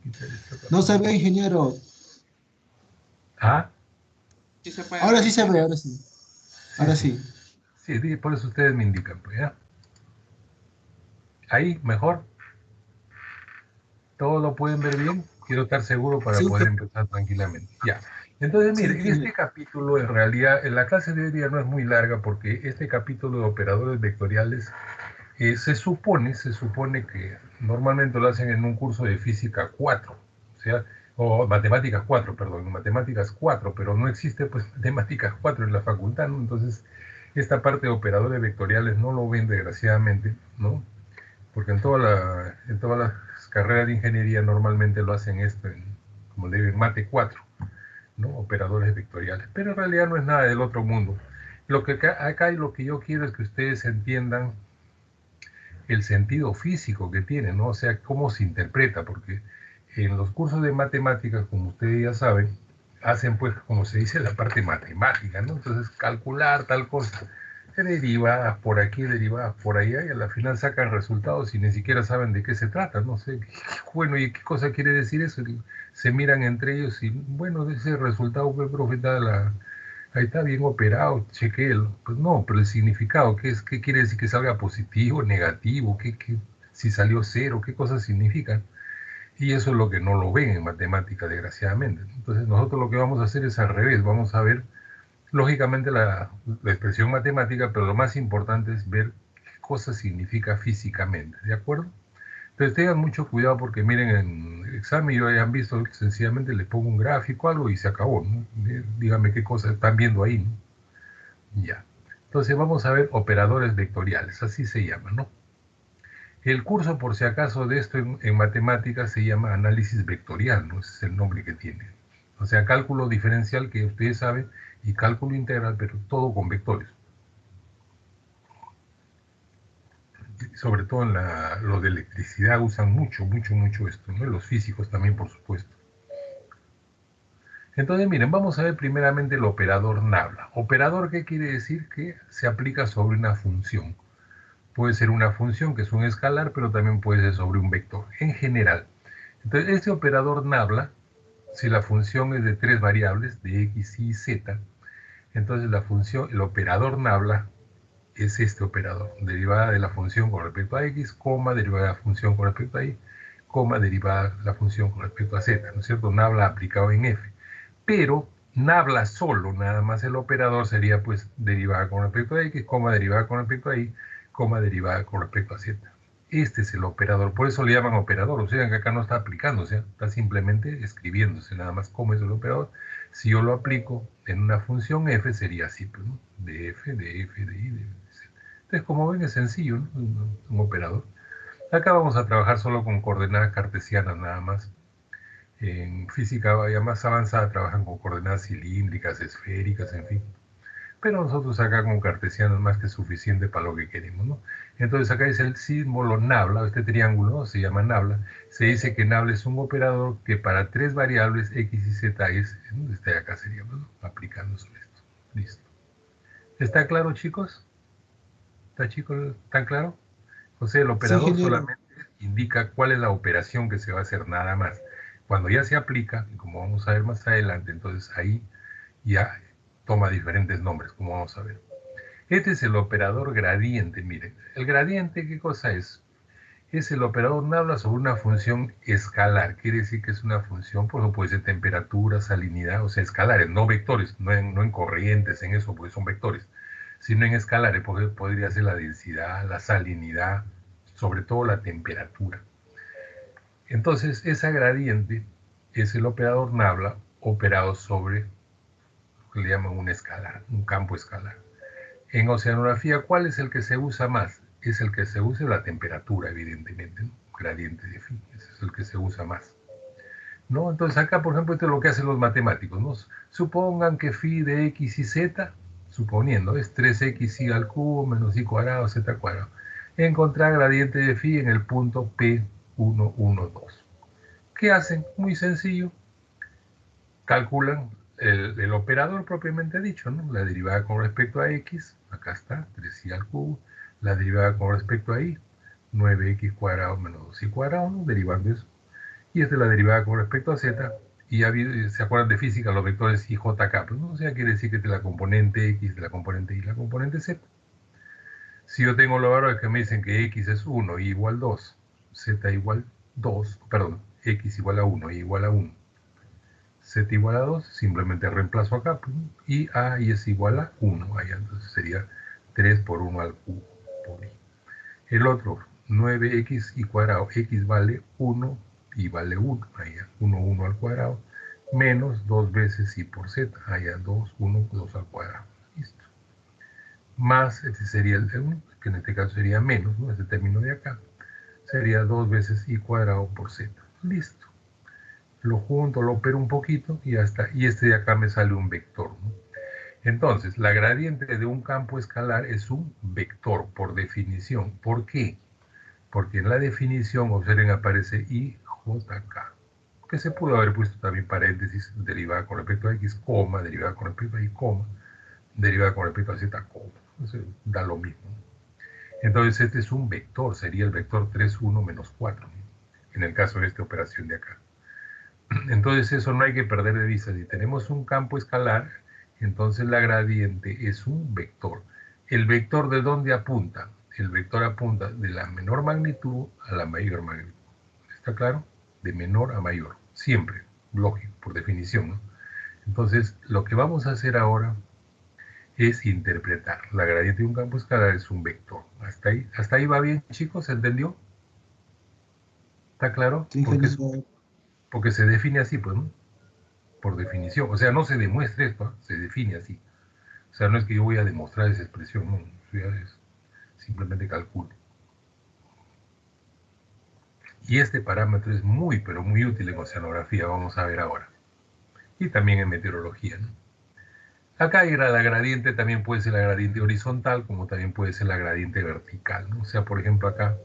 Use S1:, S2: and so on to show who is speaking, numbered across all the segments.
S1: quitar esta
S2: No se ve,
S1: papeleta.
S2: ingeniero.
S1: Ah,
S3: Sí se puede
S2: Ahora
S3: ver,
S2: sí se ve,
S3: ingeniero.
S2: ahora sí.
S1: sí,
S2: Ahora
S1: sí.
S2: sí.
S1: Sí, por eso ustedes me indican, pues, ¿ya? Ahí, mejor. ¿Todo lo pueden ver bien? Quiero estar seguro para
S2: Sí,
S1: poder empezar tranquilamente. Ya. Entonces,
S2: sí,
S1: miren,
S2: ingeniero.
S1: este capítulo en realidad, en la clase de hoy día no es muy larga porque este capítulo de operadores vectoriales se supone que normalmente lo hacen en un curso de física 4, o sea, o matemáticas 4, perdón, matemáticas 4, pero no existe pues matemáticas 4 en la facultad, ¿no? Entonces, esta parte de operadores vectoriales no lo ven desgraciadamente, ¿no? Porque en todas las carreras de ingeniería normalmente lo hacen esto, como le digo, en mate 4, ¿no? Operadores vectoriales. Pero en realidad no es nada del otro mundo. Lo que acá lo que yo quiero es que ustedes entiendan el sentido físico que tiene, ¿no? O sea, cómo se interpreta, porque en los cursos de matemáticas, como ustedes ya saben, hacen pues, como se dice, la parte matemática, ¿no? Entonces, calcular tal cosa, derivadas por aquí, derivadas por allá, y a la final sacan resultados y ni siquiera saben de qué se trata, no sé, bueno, ¿y qué cosa quiere decir eso? Se miran entre ellos y, bueno, de ese resultado fue profeta ahí está bien operado, chequéelo. Pues no, pero el significado, ¿qué quiere decir que salga positivo, negativo? Si salió cero, ¿qué cosas significan? Y eso es lo que no lo ven en matemática, desgraciadamente. Entonces nosotros lo que vamos a hacer es al revés, vamos a ver, lógicamente, la expresión matemática, pero lo más importante es ver qué cosa significa físicamente, ¿de acuerdo? Entonces tengan mucho cuidado porque miren, en el examen yo hayan visto que sencillamente le pongo un gráfico, algo y se acabó, ¿no? Díganme qué cosas están viendo ahí, ¿no? Ya. Entonces vamos a ver operadores vectoriales, así se llama, ¿no? El curso, por si acaso, de esto en matemáticas se llama análisis vectorial, ¿no? Ese es el nombre que tiene. O sea, cálculo diferencial, que ustedes saben, y cálculo integral, pero todo con vectores. Sobre todo en lo de electricidad usan mucho, mucho, mucho esto, ¿no? Los físicos también, por supuesto. Entonces, miren, vamos a ver primeramente el operador nabla. Operador, ¿qué quiere decir? Que se aplica sobre una función. Puede ser una función que es un escalar, pero también puede ser sobre un vector, en general. Entonces, este operador nabla, si la función es de tres variables, de x, y, z, entonces el operador nabla es este operador, derivada de la función con respecto a x, coma, derivada de la función con respecto a y, coma, derivada de la función con respecto a z, ¿no es cierto? Nabla aplicado en f. Pero nabla solo, nada más el operador sería pues derivada con respecto a x, coma, derivada con respecto a y, coma, derivada con respecto a z. Este es el operador, por eso le llaman operador, o sea que acá no está aplicando, o sea, está simplemente escribiéndose nada más cómo es el operador. Si yo lo aplico en una función f, sería así, pues, ¿no? De f, de f, de y, de z. Entonces, como ven, es sencillo, ¿no? Un operador. Acá vamos a trabajar solo con coordenadas cartesianas nada más. En física ya más avanzada trabajan con coordenadas cilíndricas, esféricas, en fin. Pero nosotros acá con cartesiano es más que suficiente para lo que queremos, ¿no? Entonces acá dice el símbolo nabla, este triángulo, ¿no? Se llama nabla. Se dice que nabla es un operador que para tres variables x y z es, este de acá sería, ¿no? Aplicando sobre esto. Listo. ¿Está claro, chicos? ¿Está, chicos? ¿Tan claro? O sea, el
S2: Sí,
S1: operador
S2: ingeniero.
S1: solamente indica cuál es la operación que se va a hacer, nada más. Cuando ya se aplica, y como vamos a ver más adelante, entonces ahí ya toma diferentes nombres, como vamos a ver. Este es el operador gradiente, miren. El gradiente, ¿qué cosa es? Es el operador nabla sobre una función escalar. Quiere decir que es una función, por ejemplo, puede ser temperatura, salinidad, o sea, escalares, no vectores, no en corrientes, en eso, porque son vectores, sino en escalares, porque podría ser la densidad, la salinidad, sobre todo la temperatura. Entonces, esa gradiente es el operador nabla operado sobre lo que le llaman un escalar, un campo escalar. En oceanografía, ¿cuál es el que se usa más? Es el que se usa la temperatura, evidentemente, ¿no? Gradiente de phi, ese es el que se usa más, ¿no? Entonces acá, por ejemplo, esto es lo que hacen los matemáticos, ¿no? Supongan que phi de x y z, suponiendo, es 3x al cubo menos y cuadrado z cuadrado. Encontrar gradiente de phi en el punto P112. ¿Qué hacen? Muy sencillo, calculan el operador propiamente dicho, ¿no? La derivada con respecto a x, acá está, 3y al cubo, la derivada con respecto a y, 9x cuadrado menos 2y cuadrado, ¿no? Derivando eso. Y esta es la derivada con respecto a z. Y se acuerdan de física, los vectores IJK. Pues no, o sea, quiere decir que de la componente X, de la componente Y, la componente Z. Si yo tengo los valores que me dicen que X es 1 y igual 2, Z igual 2, perdón, X igual a 1 y igual a 1, Z igual a 2, simplemente reemplazo acá, pues, y A y es igual a 1, allá, entonces sería 3 por 1 al cubo por I. El otro, 9x y cuadrado, x vale 1 y vale 1, allá, 1, 1 al cuadrado, menos 2 veces y por z, allá 2, 1, 2 al cuadrado, listo. Más, este sería el 1, que en este caso sería menos, ¿no? Este término de acá, sería 2 veces y cuadrado por z, listo. Lo junto, lo opero un poquito y ya está, y este de acá me sale un vector, ¿no? Entonces, la gradiente de un campo escalar es un vector, por definición. ¿Por qué? Porque en la definición, observen, aparece IJK, que se pudo haber puesto también paréntesis, derivada con respecto a X, coma, derivada con respecto a Y, coma, derivada con respecto a Z, coma. Entonces, da lo mismo. Entonces, este es un vector, sería el vector 3, 1, menos 4, en el caso de esta operación de acá. Entonces, eso no hay que perder de vista. Si tenemos un campo escalar, entonces la gradiente es un vector. ¿El vector de dónde apunta? El vector apunta de la menor magnitud a la mayor magnitud. ¿Está claro? De menor a mayor. Siempre. Lógico, por definición, ¿no? Entonces, lo que vamos a hacer ahora es interpretar. La gradiente de un campo escalar es un vector. ¿Hasta ahí va bien, chicos? ¿Se entendió? ¿Está claro?
S2: Sí,
S1: Porque se define así, pues, ¿no? Por definición. O sea, no se demuestra esto, ¿eh? Se define así. O sea, no es que yo voy a demostrar esa expresión, no, ya es simplemente cálculo. Y este parámetro es muy, pero muy útil en oceanografía, vamos a ver ahora. Y también en meteorología, ¿no? Acá la gradiente también puede ser la gradiente horizontal, como también puede ser la gradiente vertical, ¿no? O sea, por ejemplo, acá,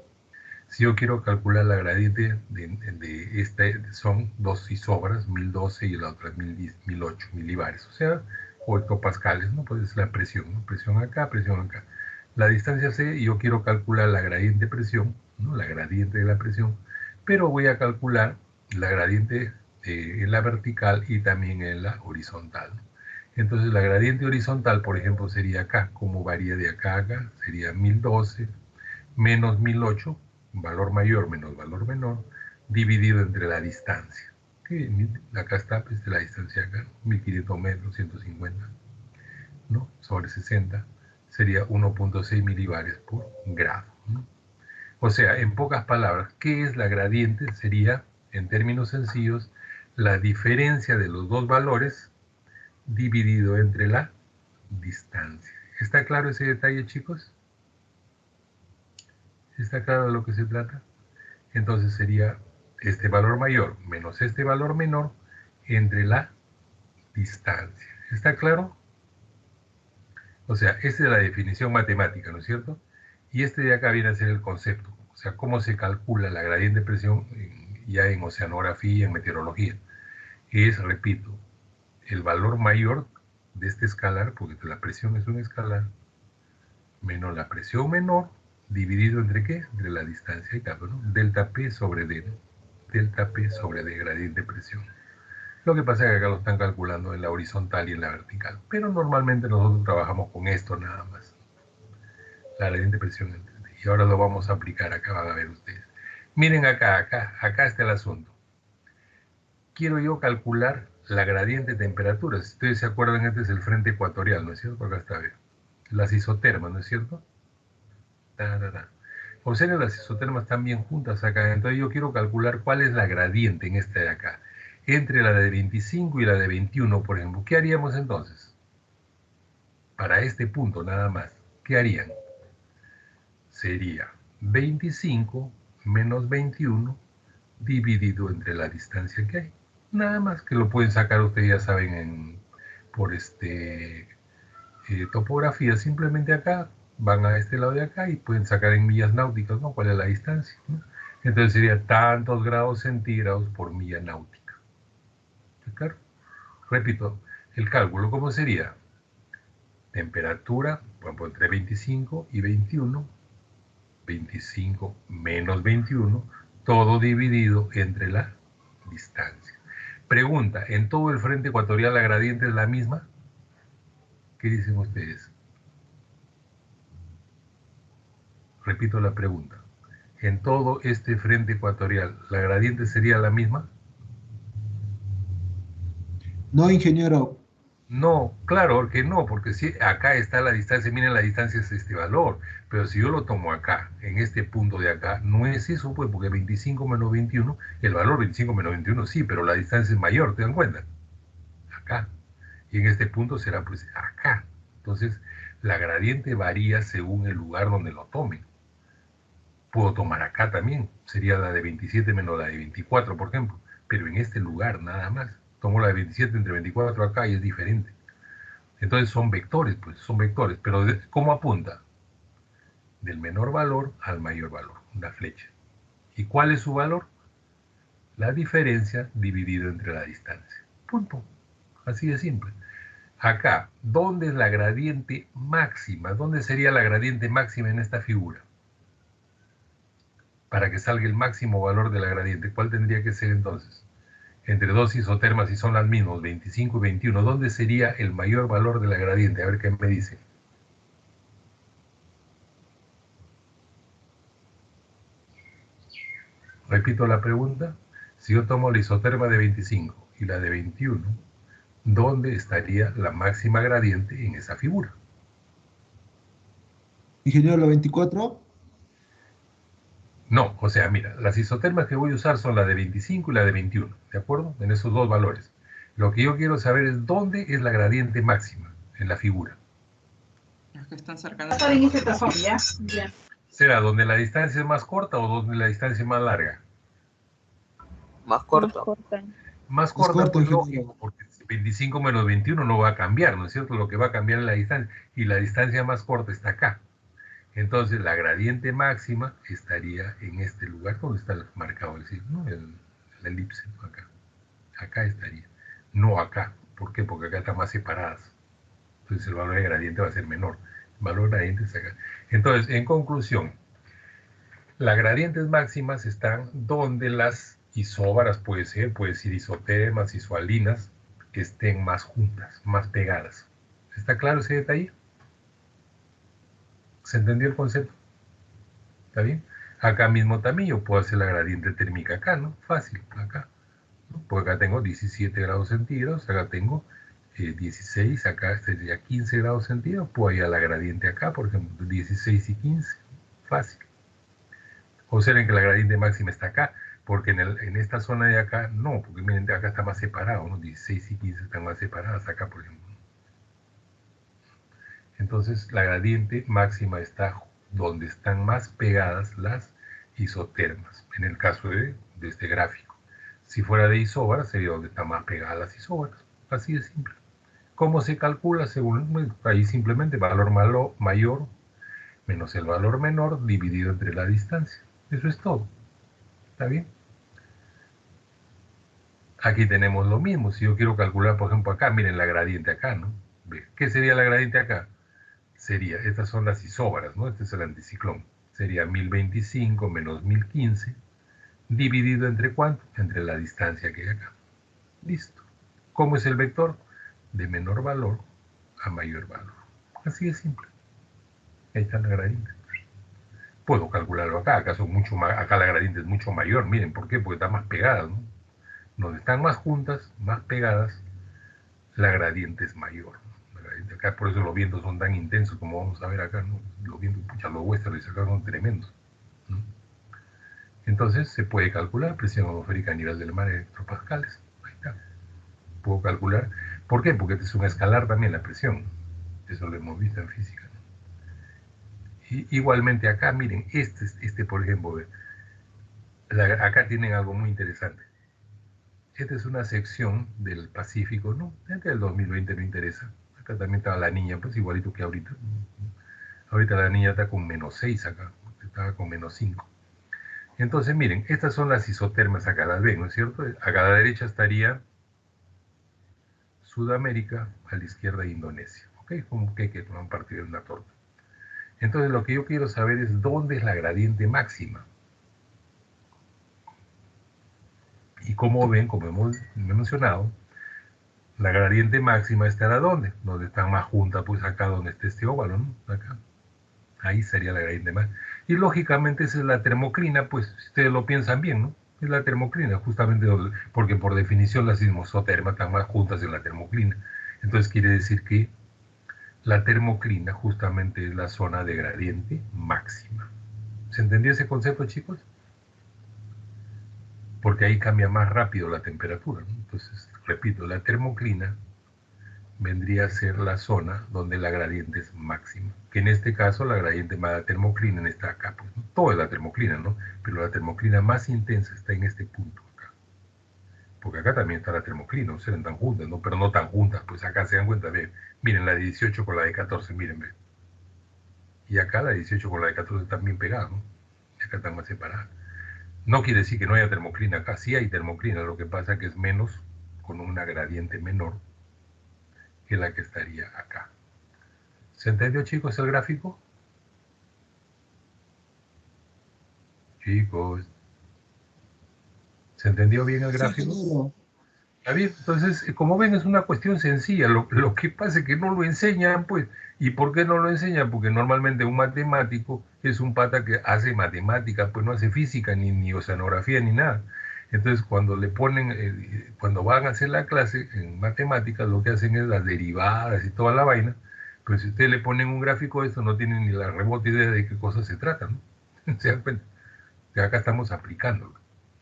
S1: si yo quiero calcular la gradiente de esta, son dos isobras, 1012 y la otra 1008 milibares, o sea, o hectopascales, ¿no? Pues es la presión, ¿no? Presión acá, presión acá. La distancia C, y yo quiero calcular la gradiente presión, ¿no? La gradiente de la presión, pero voy a calcular la gradiente en la vertical y también en la horizontal, ¿no? Entonces la gradiente horizontal, por ejemplo, sería acá, como varía de acá a acá, sería 1012 menos 1008, valor mayor menos valor menor, dividido entre la distancia. Que acá está pues, la distancia acá, 1500 metros, 150, ¿no? Sobre 60, sería 1.6 milibares por grado, ¿no? O sea, en pocas palabras, ¿qué es la gradiente? Sería, en términos sencillos, la diferencia de los dos valores dividido entre la distancia. ¿Está claro ese detalle, chicos? ¿Está claro de lo que se trata? Entonces sería este valor mayor menos este valor menor entre la distancia. ¿Está claro? O sea, esta es la definición matemática, ¿no es cierto? Y este de acá viene a ser el concepto, o sea, cómo se calcula la gradiente de presión ya en oceanografía y en meteorología. Es, repito, el valor mayor de este escalar, porque la presión es un escalar, menos la presión menor, dividido entre qué? Entre la distancia de cambio, ¿no? Delta P sobre D, ¿no? Delta P sobre D, gradiente de presión. Lo que pasa es que acá lo están calculando en la horizontal y en la vertical, pero normalmente nosotros trabajamos con esto nada más, la gradiente de presión entre D. Y ahora lo vamos a aplicar acá, van a ver ustedes. Miren acá está el asunto. Quiero yo calcular la gradiente de temperatura. Si ustedes se acuerdan, este es el frente ecuatorial, ¿no es cierto? Acá está, bien. Las isotermas, ¿no es cierto? Observen, las isotermas están bien juntas acá, entonces yo quiero calcular cuál es la gradiente en esta de acá, entre la de 25 y la de 21, por ejemplo. ¿Qué haríamos entonces? Para este punto nada más, ¿qué harían? Sería 25 menos 21 dividido entre la distancia que hay. Nada más que lo pueden sacar ustedes, ya saben, por topografía, simplemente acá, van a este lado de acá y pueden sacar en millas náuticas, ¿no? ¿Cuál es la distancia? ¿No? Entonces sería tantos grados centígrados por milla náutica. Claro. Repito, el cálculo, ¿cómo sería? Temperatura, bueno, entre 25 y 21, 25 menos 21, todo dividido entre la distancia. Pregunta, ¿en todo el frente ecuatorial la gradiente es la misma? ¿Qué dicen ustedes? Repito la pregunta. ¿En todo este frente ecuatorial la gradiente sería la misma?
S2: No, ingeniero.
S1: No, claro que no, porque si acá está la distancia, miren la distancia es este valor, pero si yo lo tomo acá, en este punto de acá, no es eso, pues, porque 25 menos 21, el valor 25 menos 21 sí, pero la distancia es mayor, ¿te dan cuenta? Acá. Y en este punto será pues acá. Entonces, la gradiente varía según el lugar donde lo tomen. Puedo tomar acá también, sería la de 27 menos la de 24, por ejemplo, pero en este lugar nada más. Tomo la de 27 entre 24 acá y es diferente. Entonces son vectores, pues son vectores, pero ¿cómo apunta? Del menor valor al mayor valor, una flecha. ¿Y cuál es su valor? La diferencia dividido entre la distancia. Punto. Así de simple. Acá, ¿dónde es la gradiente máxima? ¿Dónde sería la gradiente máxima en esta figura? Para que salga el máximo valor de la gradiente, ¿cuál tendría que ser entonces? Entre dos isotermas, si son las mismas, 25 y 21, ¿dónde sería el mayor valor de la gradiente? A ver qué me dice. Repito la pregunta. Si yo tomo la isoterma de 25 y la de 21, ¿dónde estaría la máxima gradiente en esa figura?
S2: Ingeniero, la 24.
S1: No, o sea, mira, las isotermas que voy a usar son la de 25 y la de 21, ¿de acuerdo? En esos dos valores. Lo que yo quiero saber es dónde es la gradiente máxima en la figura.
S3: Los que están cercanos a la
S4: Ya, ya.
S1: ¿Será donde la distancia es más corta o donde la distancia es más larga?
S5: Más
S4: Más
S5: corto.
S4: corta.
S1: Más
S2: Más
S1: corta,
S2: corto,
S1: pues lógico,
S2: ingeniero.
S1: porque 25 menos 21 no va a cambiar, ¿no es cierto? Lo que va a cambiar es la distancia, y la distancia más corta está acá. Entonces la gradiente máxima estaría en este lugar donde está marcado el signo, ¿no? La elipse, ¿no? Acá. Acá estaría, no acá. ¿Por qué? Porque acá están más separadas. Entonces el valor de gradiente va a ser menor. El valor de gradiente es acá. Entonces, en conclusión, las gradientes máximas están donde las isóbaras, puede ser isotermas, isoalinas, estén más juntas, más pegadas. ¿Está claro ese detalle? ¿Se entendió el concepto? ¿Está bien? Acá mismo también yo puedo hacer la gradiente térmica acá, ¿no? Fácil, acá. ¿No? Porque acá tengo 17 grados centígrados, acá tengo 16, acá sería 15 grados centígrados, puedo ir a la gradiente acá, por ejemplo, 16 y 15, fácil. Observen que la gradiente máxima está acá, porque en esta zona de acá, no, porque miren, acá está más separado, ¿no? 16 y 15 están más separadas acá, por ejemplo. Entonces, la gradiente máxima está donde están más pegadas las isotermas, en el caso de este gráfico. Si fuera de isóbaras, sería donde están más pegadas las isóbaras. Así de simple. ¿Cómo se calcula? Según, bueno, ahí simplemente valor mayor menos el valor menor dividido entre la distancia. Eso es todo. ¿Está bien? Aquí tenemos lo mismo. Si yo quiero calcular, por ejemplo, acá, miren la gradiente acá, ¿no? ¿Qué sería la gradiente acá? Sería, estas son las isóbaras, ¿no? Este es el anticiclón. Sería 1025 menos 1015, dividido entre ¿cuánto? Entre la distancia que hay acá. Listo. ¿Cómo es el vector? De menor valor a mayor valor. Así de simple. Ahí está la gradiente. Puedo calcularlo acá, acá la gradiente es mucho mayor. Miren, ¿por qué? Porque está más pegada, ¿no? Donde están más juntas, más pegadas, la gradiente es mayor. La gradiente acá, por eso los vientos son tan intensos como vamos a ver acá, ¿no? Los vientos, pucha, los westerns acá son tremendos, ¿no? Entonces se puede calcular presión atmosférica a nivel del mar en hectopascales. Ahí está. Puedo calcular. ¿Por qué? Porque este es un escalar también la presión. Eso lo hemos visto en física, ¿no? Y igualmente acá, miren, por ejemplo, acá tienen algo muy interesante. Esta es una sección del Pacífico, ¿no? Este del 2020 no interesa. Acá también estaba la niña, pues igualito que ahorita. Ahorita la niña está con -6 acá, estaba con -5. Entonces, miren, estas son las isotermas, acá las ven, ¿no es cierto? Acá a la derecha estaría Sudamérica, a la izquierda Indonesia, ¿ok? Como que toman partido de una torta. Entonces, lo que yo quiero saber es dónde es la gradiente máxima. Y como ven, como hemos mencionado, la gradiente máxima estará ¿dónde? Donde están más juntas, pues acá donde esté este óvalo, ¿no? Acá. Ahí sería la gradiente máxima. Y lógicamente esa es la termoclina, pues si ustedes lo piensan bien, ¿no? Es la termoclina, justamente porque por definición las isótermas están más juntas en la termoclina. Entonces quiere decir que la termoclina justamente es la zona de gradiente máxima. ¿Se entendió ese concepto, chicos? Porque ahí cambia más rápido la temperatura, ¿no? Entonces, repito, la termoclina vendría a ser la zona donde la gradiente es máxima, que en este caso la gradiente más la termoclina está acá, pues, ¿no? Todo es la termoclina, ¿no? Pero la termoclina más intensa está en este punto acá, porque acá también está la termoclina, no serán tan juntas, ¿no? Pero no tan juntas, pues acá se dan cuenta, ven, miren la de 18 con la de 14, miren, ven. Y acá la de 18 con la de 14 están bien pegadas, ¿no? Y acá están más separadas. No quiere decir que no haya termoclina acá, sí hay termoclina, lo que pasa es que es menos, con una gradiente menor que la que estaría acá. ¿Se entendió, chicos, el gráfico? Chicos, ¿se entendió bien el
S2: Sí,
S1: gráfico?
S2: ingeniero.
S1: Está bien, entonces, como ven, es una cuestión sencilla. Lo que pasa es que no lo enseñan, pues. ¿Y por qué no lo enseñan? Porque normalmente un matemático es un pata que hace matemática, pues no hace física, ni oceanografía, ni nada. Entonces, cuando le ponen, cuando van a hacer la clase en matemáticas, lo que hacen es las derivadas y toda la vaina. Pues si ustedes le ponen un gráfico de esto, no tienen ni la remota idea de qué cosa se trata, ¿no? ¿Se dan cuenta? Que acá estamos aplicándolo.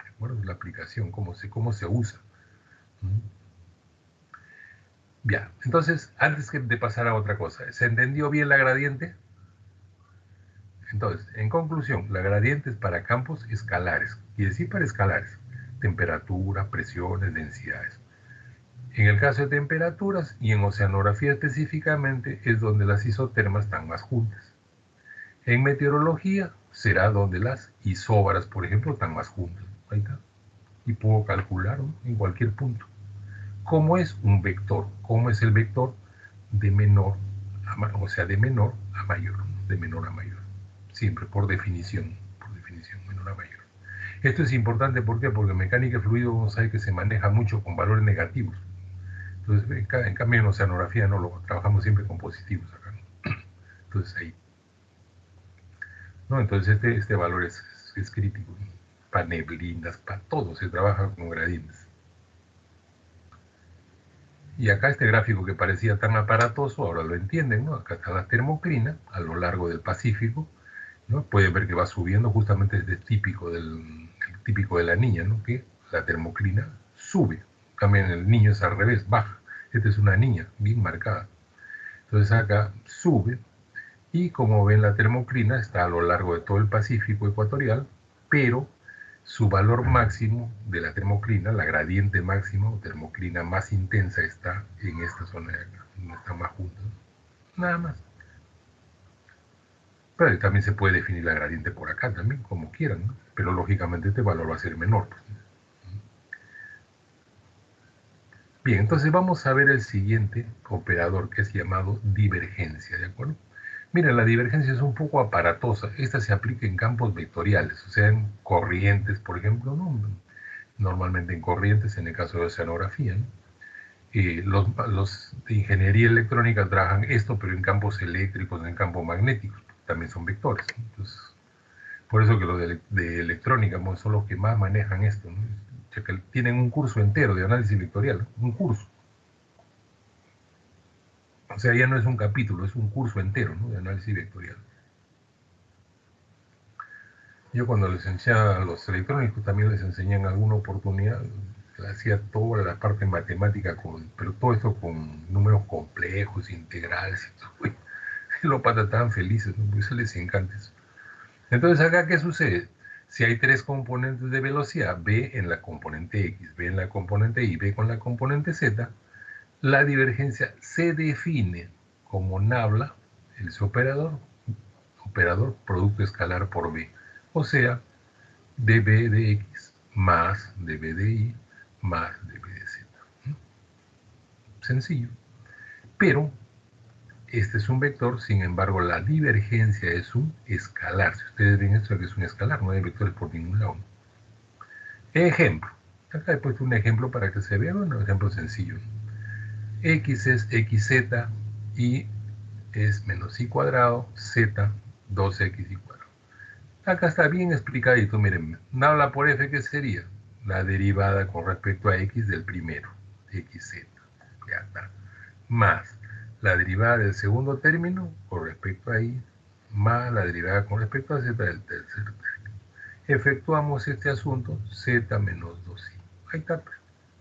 S1: ¿De acuerdo? La aplicación, cómo se usa. ¿Mm? Ya, entonces, antes de pasar a otra cosa, ¿se entendió bien la gradiente? Entonces, en conclusión, la gradiente es para campos escalares, quiere decir para escalares, temperatura, presiones, densidades. En el caso de temperaturas y en oceanografía específicamente es donde las isotermas están más juntas. En meteorología será donde las isóbaras, por ejemplo, están más juntas. Ahí está. Y puedo calcular, ¿no? En cualquier punto. ¿Cómo es un vector? ¿Cómo es el vector? De menor o sea, de menor a mayor, de menor a mayor. Siempre, por definición, menor a mayor. Esto es importante, ¿por qué? Porque en mecánica de fluido vamos a ver que se maneja mucho con valores negativos. Entonces, en cambio en oceanografía no, lo trabajamos siempre con positivos acá, ¿no? Entonces ahí. ¿No? Entonces este valor es crítico, ¿no? Para neblinas, para todo se trabaja con gradientes. Y acá este gráfico que parecía tan aparatoso, ahora lo entienden, ¿no? Acá está la termoclina a lo largo del Pacífico, ¿no? Pueden ver que va subiendo, justamente es típico de la niña, ¿no? Que la termoclina sube. También el niño es al revés, baja. Esta es una niña bien marcada. Entonces acá sube y como ven la termoclina está a lo largo de todo el Pacífico ecuatorial, pero su valor máximo de la termoclina, la gradiente máxima o termoclina más intensa está en esta zona de acá, donde están más juntos. Nada más. Pero también se puede definir la gradiente por acá también, como quieran, ¿no? Pero lógicamente este valor va a ser menor, pues. Bien, entonces vamos a ver el siguiente operador que es llamado divergencia, ¿de acuerdo? Miren, la divergencia es un poco aparatosa. Esta se aplica en campos vectoriales, o sea, en corrientes, por ejemplo, ¿no? Normalmente en corrientes, en el caso de oceanografía, ¿no? Los de ingeniería electrónica trabajan esto, pero en campos eléctricos, en campos magnéticos, también son vectores, ¿no? Entonces, por eso que los de electrónica son los que más manejan esto, ¿no? O sea, que tienen un curso entero de análisis vectorial, ¿no? Un curso. O sea, ya no es un capítulo, es un curso entero, ¿no? De análisis vectorial. Yo cuando les enseñaba a los electrónicos también les enseñé en alguna oportunidad, hacía toda la parte matemática, pero todo esto con números complejos, integrales, y todo. Los patas estaban felices, ¿no? Por eso les encanta eso. Entonces acá, ¿qué sucede? Si hay tres componentes de velocidad, B en la componente X, B en la componente Y, B con la componente Z, la divergencia se define como nabla, el operador producto escalar por B. O sea, dB de X más dB de Y más dB de Z. Sencillo. Pero este es un vector, sin embargo la divergencia es un escalar. Si ustedes ven esto, que es un escalar, no hay vectores por ningún lado. Ejemplo, Acá he puesto un ejemplo para que se vea, un ejemplo sencillo. X es xz y es menos y cuadrado, z, 2x y cuadrado. Acá está bien explicadito, miren. Nabla por f, ¿qué sería? La derivada con respecto a x del primero, xz. Ya está. Más la derivada del segundo término con respecto a y, más la derivada con respecto a z del tercer término. Efectuamos este asunto, z menos 2i. Ahí está.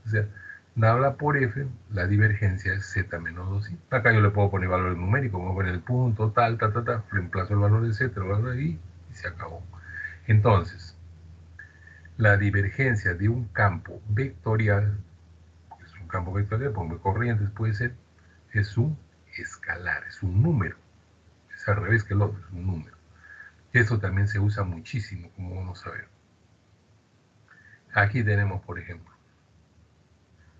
S1: O sea, nabla por f, la divergencia es z menos 2i. Acá yo le puedo poner valores numéricos, como poner el punto, tal, reemplazo el valor de z, el valor de i, y se acabó. Entonces, la divergencia de un campo vectorial, es un campo vectorial, pongo corrientes, puede ser, es un escalar, es un número. Es al revés que el otro, es un número. Esto también se usa muchísimo, como vamos a ver. Aquí tenemos, por ejemplo,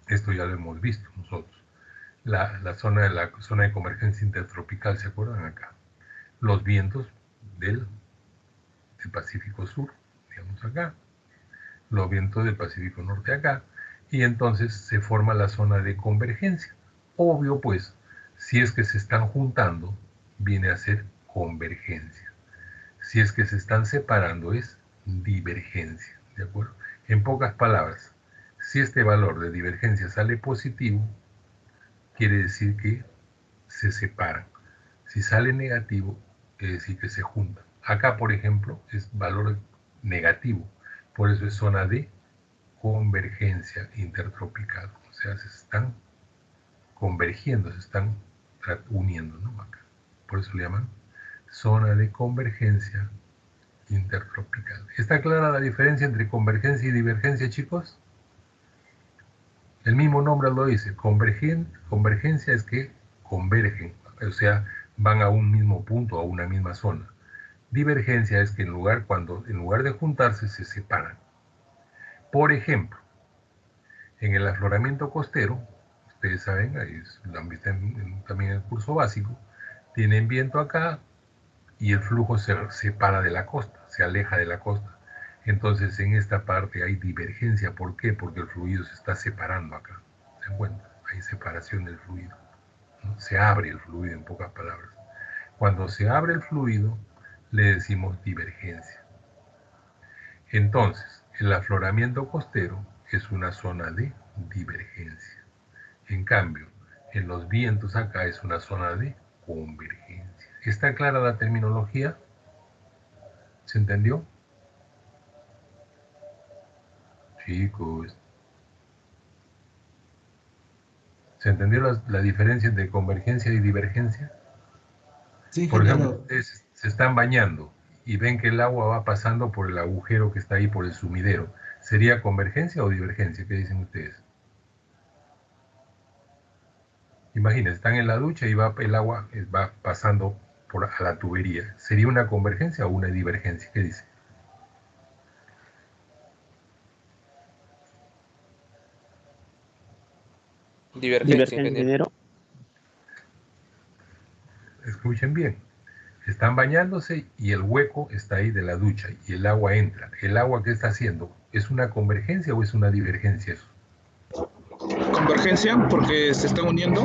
S1: esto ya lo hemos visto nosotros, la zona de convergencia intertropical, ¿se acuerdan acá? Los vientos del Pacífico Sur, digamos acá, los vientos del Pacífico Norte acá, y entonces se forma la zona de convergencia. Obvio, pues, si es que se están juntando, viene a ser convergencia. Si es que se están separando, es divergencia, ¿de acuerdo? En pocas palabras, si este valor de divergencia sale positivo, quiere decir que se separan. Si sale negativo, quiere decir que se juntan. Acá, por ejemplo, es valor negativo, por eso es zona de convergencia intertropical. O sea, se están convergiendo, se están uniendo, ¿no? Acá. Por eso le llaman zona de convergencia intertropical. ¿Está clara la diferencia entre convergencia y divergencia, chicos? El mismo nombre lo dice. Convergencia es que convergen, o sea, van a un mismo punto, a una misma zona. Divergencia es que en lugar de juntarse, se separan. Por ejemplo, en el afloramiento costero, ustedes saben, ahí lo han visto también en el curso básico, tienen viento acá y el flujo se separa de la costa, se aleja de la costa. Entonces en esta parte hay divergencia. ¿Por qué? Porque el fluido se está separando acá. ¿Se dan cuenta? Hay separación del fluido, ¿no? Se abre el fluido, en pocas palabras. Cuando se abre el fluido, le decimos divergencia. Entonces, el afloramiento costero es una zona de divergencia. En cambio, en los vientos acá es una zona de convergencia. ¿Está clara la terminología? ¿Se entendió? Chicos, ¿se entendió la diferencia entre convergencia y divergencia?
S2: Sí,
S1: Por ejemplo,
S2: ingeniero.
S1: ustedes se están bañando y ven que el agua va pasando por el agujero que está ahí por el sumidero. ¿Sería convergencia o divergencia? ¿Qué dicen ustedes? Imagínense, están en la ducha y el agua va pasando a la tubería. ¿Sería una convergencia o una divergencia? ¿Qué dice?
S5: Divergencia, ingeniero.
S1: Escuchen bien. Están bañándose y el hueco está ahí de la ducha y el agua entra. ¿El agua qué está haciendo? ¿Es una convergencia o es una divergencia eso?
S4: Convergencia, porque se están uniendo.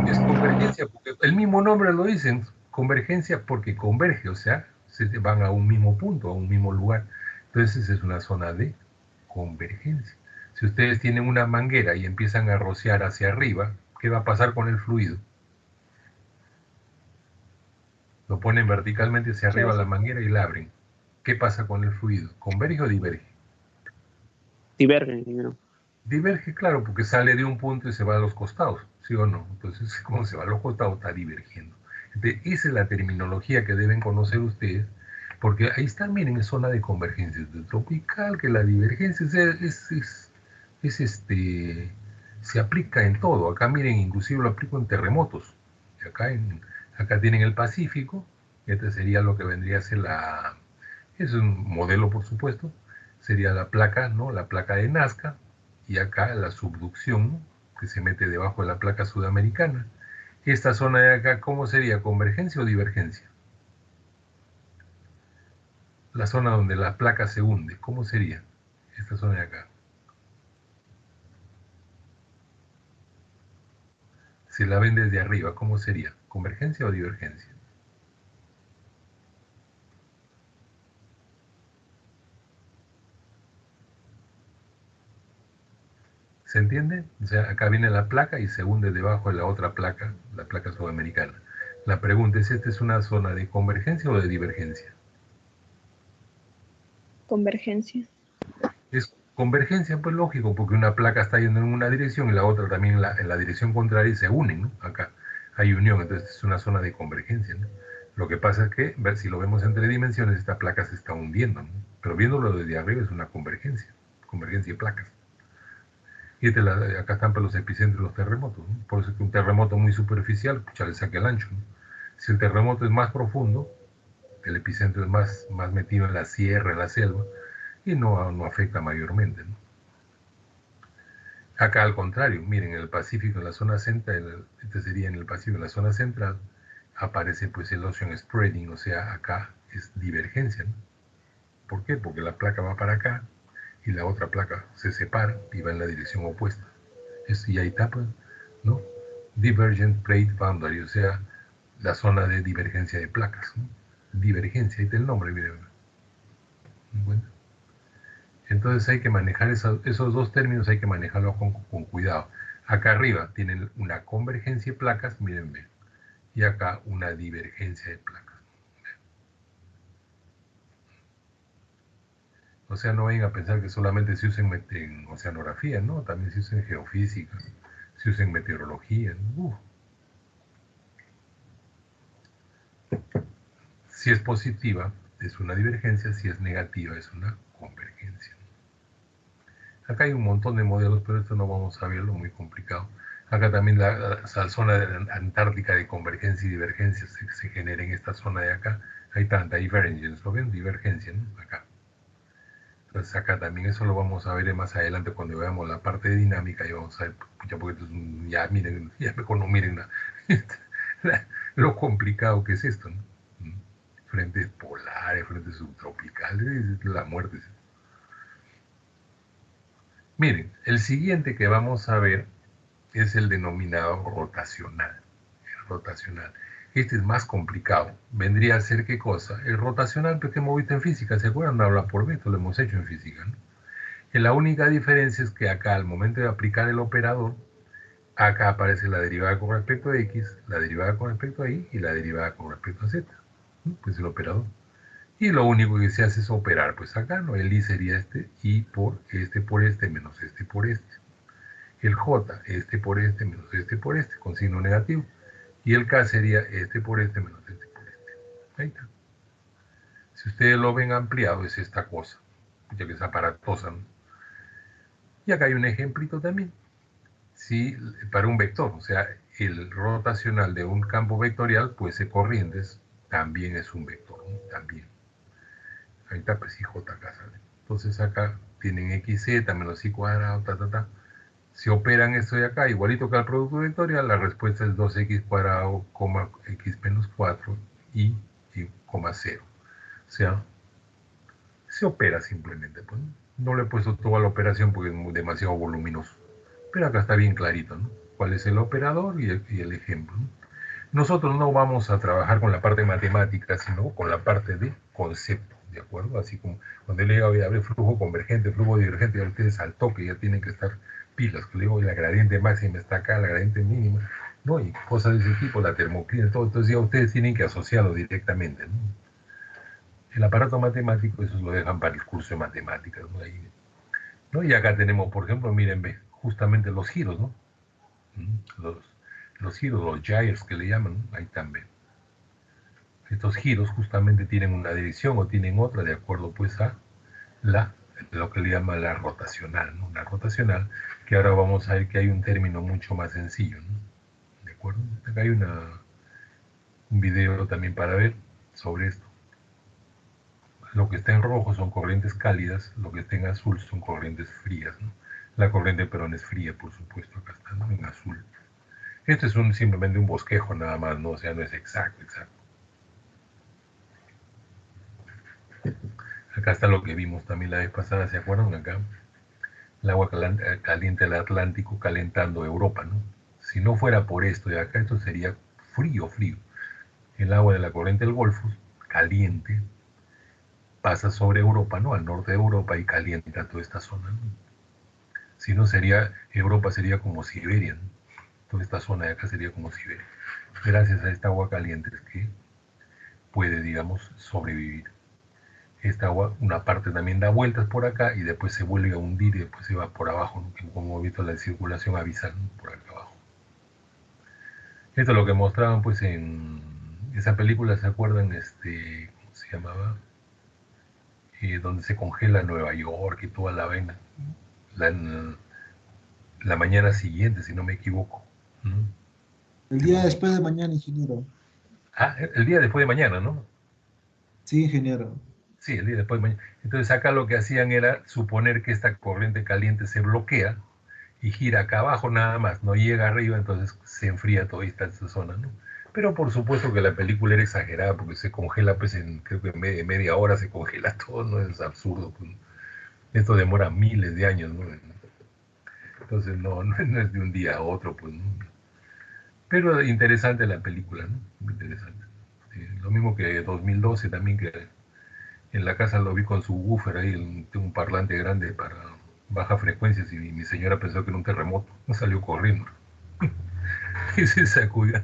S1: Es convergencia, porque el mismo nombre lo dicen, convergencia porque converge, o sea, se van a un mismo punto, a un mismo lugar. Entonces es una zona de convergencia. Si ustedes tienen una manguera y empiezan a rociar hacia arriba, ¿qué va a pasar con el fluido? Lo ponen verticalmente hacia arriba la manguera y la abren. ¿Qué pasa con el fluido? ¿Converge o diverge?
S6: Diverge, ingeniero.
S1: Diverge, claro, porque sale de un punto y se va a los costados, ¿sí o no? Entonces, como se va a los costados, está divergiendo. Entonces, esa es la terminología que deben conocer ustedes, porque ahí está, miren, en zona de convergencia tropical, que la divergencia se aplica en todo. Acá, miren, inclusive lo aplico en terremotos. Acá tienen el Pacífico, este sería lo que vendría a ser es un modelo, por supuesto, sería la placa, ¿no? La placa de Nazca, y acá la subducción que se mete debajo de la placa sudamericana. Esta zona de acá, ¿cómo sería? ¿Convergencia o divergencia? La zona donde la placa se hunde, ¿cómo sería esta zona de acá? Si la ven desde arriba, ¿cómo sería? ¿Convergencia o divergencia? ¿Se entiende? O sea, acá viene la placa y se hunde debajo de la otra placa, la placa sudamericana. La pregunta es, ¿esta es una zona de convergencia o de divergencia?
S7: Convergencia.
S1: Es convergencia, pues lógico, porque una placa está yendo en una dirección y la otra también en la dirección contraria y se unen, ¿no? Acá hay unión, entonces es una zona de convergencia, ¿no? Lo que pasa es que, si lo vemos en 3 dimensiones, esta placa se está hundiendo, ¿no? Pero viéndolo desde arriba es una convergencia de placas. Y acá están para los epicentros de los terremotos, ¿no? Por eso es que un terremoto muy superficial, pucha, le saca el ancho, ¿no? Si el terremoto es más profundo, el epicentro es más metido en la sierra, en la selva, y no afecta mayormente, ¿no? Acá al contrario, miren, en el Pacífico, en la zona central, este sería en el Pacífico, en la zona central, aparece pues el ocean spreading, o sea, acá es divergencia, ¿no? ¿Por qué? Porque la placa va para acá y la otra placa se separa y va en la dirección opuesta. Y ahí está, pues, ¿no? Divergent plate boundary, o sea, la zona de divergencia de placas, ¿no? Divergencia, ahí está el nombre, miren. Bueno. Entonces hay que manejar esos 2 términos, hay que manejarlos con cuidado. Acá arriba tienen una convergencia de placas, miren, ven, y acá una divergencia de placas. O sea, no vayan a pensar que solamente se usa en oceanografía, ¿no? También se usa en geofísica, se usa en meteorología, ¿no? Si es positiva, es una divergencia, si es negativa, es una convergencia. Acá hay un montón de modelos, pero esto no vamos a verlo, muy complicado. Acá también la zona de la antártica de convergencia y divergencia se genera en esta zona de acá. Hay tanta divergencia, ¿lo ven? Divergencia, ¿no? Acá. Entonces acá también eso lo vamos a ver más adelante cuando veamos la parte de dinámica y vamos a ver, pucha, porque ya miren, ya mejor no miren lo complicado que es esto, ¿no? Frentes polares, frentes subtropicales, la muerte. Miren, el siguiente que vamos a ver es el denominado rotacional. El rotacional. Este es más complicado. Vendría a ser ¿qué cosa? El rotacional pues, que hemos visto en física, ¿se acuerdan? Habla por esto lo hemos hecho en física, ¿no? Y la única diferencia es que acá al momento de aplicar el operador, acá aparece la derivada con respecto a x, la derivada con respecto a y y la derivada con respecto a z. ¿No? Pues el operador. Y lo único que se hace es operar, pues acá, ¿no? El i sería este, y por este, menos este por este. El j, este por este, menos este por este, con signo negativo. Y el k sería este por este, menos este por este. Ahí está. Si ustedes lo ven ampliado, es esta cosa, ya que es aparatosa, ¿no? Y acá hay un ejemplito también. Si para un vector, o sea, el rotacional de un campo vectorial, pues de corrientes, también es un vector, ¿no? También. Ahí está, pues y j acá sale. Entonces acá tienen xz menos y cuadrado, Si operan esto de acá, igualito que al producto vectorial, la respuesta es 2x cuadrado, x menos 4 y 0. O sea, se opera simplemente. Pues, no le he puesto toda la operación porque es demasiado voluminoso. Pero acá está bien clarito, ¿no? Cuál es el operador y el ejemplo, ¿no? Nosotros no vamos a trabajar con la parte matemática, sino con la parte de concepto, ¿de acuerdo? Así como cuando le digo, a ver, flujo convergente, flujo divergente, ya ustedes al toque ya tienen que estar pilas, que le digo, la gradiente máxima está acá, la gradiente mínima, ¿no? Y cosas de ese tipo, la termoclina, todo, entonces ya ustedes tienen que asociarlo directamente, ¿no? El aparato matemático, eso lo dejan para el curso de matemáticas, ¿no? Ahí, ¿no? Y acá tenemos, por ejemplo, miren, ve, justamente los giros, ¿no? Los giros, los gyres que le llaman, ¿no? Ahí también. Estos giros justamente tienen una dirección o tienen otra de acuerdo pues a lo que le llama la rotacional, ¿no? La rotacional, que ahora vamos a ver que hay un término mucho más sencillo, ¿no? ¿De acuerdo? Acá hay un video también para ver sobre esto. Lo que está en rojo son corrientes cálidas, lo que está en azul son corrientes frías, ¿no? La corriente Perón es fría, por supuesto, acá está, ¿no? En azul. Esto es simplemente un bosquejo nada más, ¿no? O sea, no es exacto. Acá está lo que vimos también la vez pasada, ¿se acuerdan? Acá, el agua caliente del Atlántico calentando Europa, ¿no? Si no fuera por esto de acá, esto sería frío, frío. El agua de la corriente del Golfo, caliente, pasa sobre Europa, ¿no? Al norte de Europa y calienta toda esta zona, ¿no? Si no sería, Europa sería como Siberia, ¿no? Toda esta zona de acá sería como Siberia. Gracias a esta agua caliente es que puede, digamos, sobrevivir. Esta agua, una parte también da vueltas por acá y después se vuelve a hundir y después se va por abajo, ¿no? Como hemos visto la circulación abisal, ¿no? Por acá abajo. Esto es lo que mostraban pues en esa película, ¿se acuerdan? ¿Cómo se llamaba? Donde se congela Nueva York y toda la vaina. La mañana siguiente, si no me equivoco. ¿No?
S2: El día después de mañana, ingeniero.
S1: Ah, el día después de mañana, ¿no?
S2: Sí, ingeniero.
S1: Sí, el día después de mañana. Entonces acá lo que hacían era suponer que esta corriente caliente se bloquea y gira acá abajo nada más, no llega arriba, entonces se enfría toda esta zona, ¿no? Pero por supuesto que la película era exagerada porque se congela, pues creo que en media hora se congela todo, ¿no? Es absurdo. Pues. Esto demora miles de años, ¿no? Entonces no es de un día a otro, pues, ¿no? Pero interesante la película, ¿no? Muy interesante. Lo mismo que 2012 también, que en la casa lo vi con su woofer ahí, un parlante grande para bajas frecuencias y mi señora pensó que era un terremoto, no salió corriendo. Y se sacudió,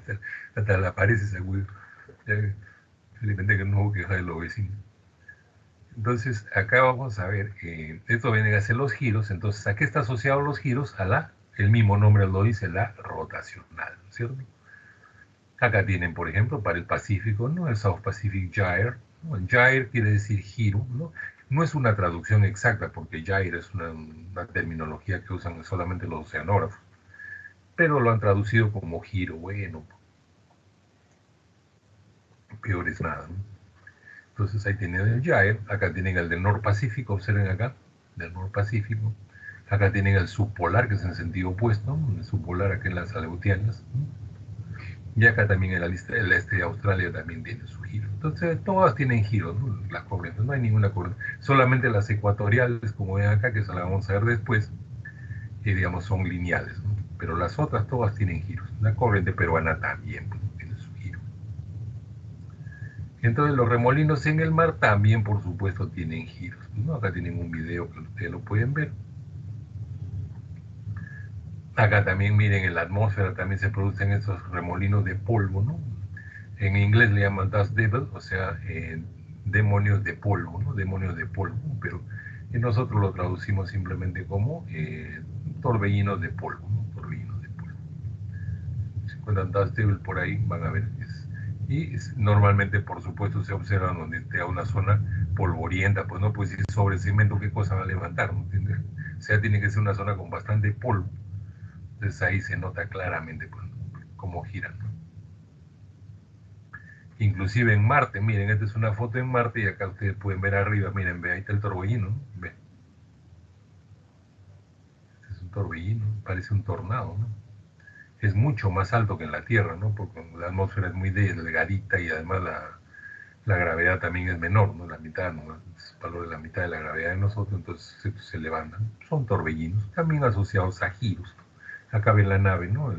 S1: hasta la pared se sacudió. Felizmente que no hubo queja de los vecinos. Entonces, acá vamos a ver, esto viene a ser los giros, entonces, ¿a qué está asociado los giros? El mismo nombre lo dice, la rotacional, ¿no es cierto? Acá tienen, por ejemplo, para el Pacífico, ¿no? El South Pacific Gyre, ¿no? El gyre quiere decir giro, ¿no? No es una traducción exacta, porque gyre es una terminología que usan solamente los oceanógrafos, pero lo han traducido como giro. Bueno, peor es nada, ¿no? Entonces ahí tienen el gyre, acá tienen el del Norte Pacífico, observen acá, del Norte Pacífico. Acá tienen el subpolar, que es en sentido opuesto, el subpolar acá en las Aleutianas, ¿no? Y acá también el este de Australia también tiene su giro. Entonces todas tienen giros, ¿no? Las corrientes, no hay ninguna corriente. Solamente las ecuatoriales, como ven acá, que se las vamos a ver después, que digamos son lineales, ¿no? Pero las otras todas tienen giros. La corriente peruana también, pues, tiene su giro. Entonces los remolinos en el mar también, por supuesto, tienen giros, ¿no? Acá tienen un video que ustedes lo pueden ver. Acá también, miren, en la atmósfera también se producen esos remolinos de polvo, ¿no? En inglés le llaman dust devil, o sea, demonios de polvo, ¿no? Demonios de polvo, pero nosotros lo traducimos simplemente como torbellinos de polvo, ¿no? Torbellinos de polvo. Si encuentran dust devil por ahí, van a ver. Normalmente, por supuesto, se observa donde esté una zona polvorienta, pues no, pues si es sobre cemento, ¿qué cosa va a levantar? ¿No entiendes? O sea, tiene que ser una zona con bastante polvo. Entonces ahí se nota claramente, pues, cómo giran, ¿no? Inclusive en Marte, miren, esta es una foto en Marte y acá ustedes pueden ver arriba, miren, ve, ahí está el torbellino, ¿no? Ve. Este es un torbellino, parece un tornado, ¿no? Es mucho más alto que en la Tierra, ¿no? Porque la atmósfera es muy delgadita y además la gravedad también es menor, ¿no? La mitad, ¿no? Es el valor de la mitad de la gravedad de nosotros, entonces se levantan. Son torbellinos, también asociados a giros, ¿no? Acá ven la nave, ¿no?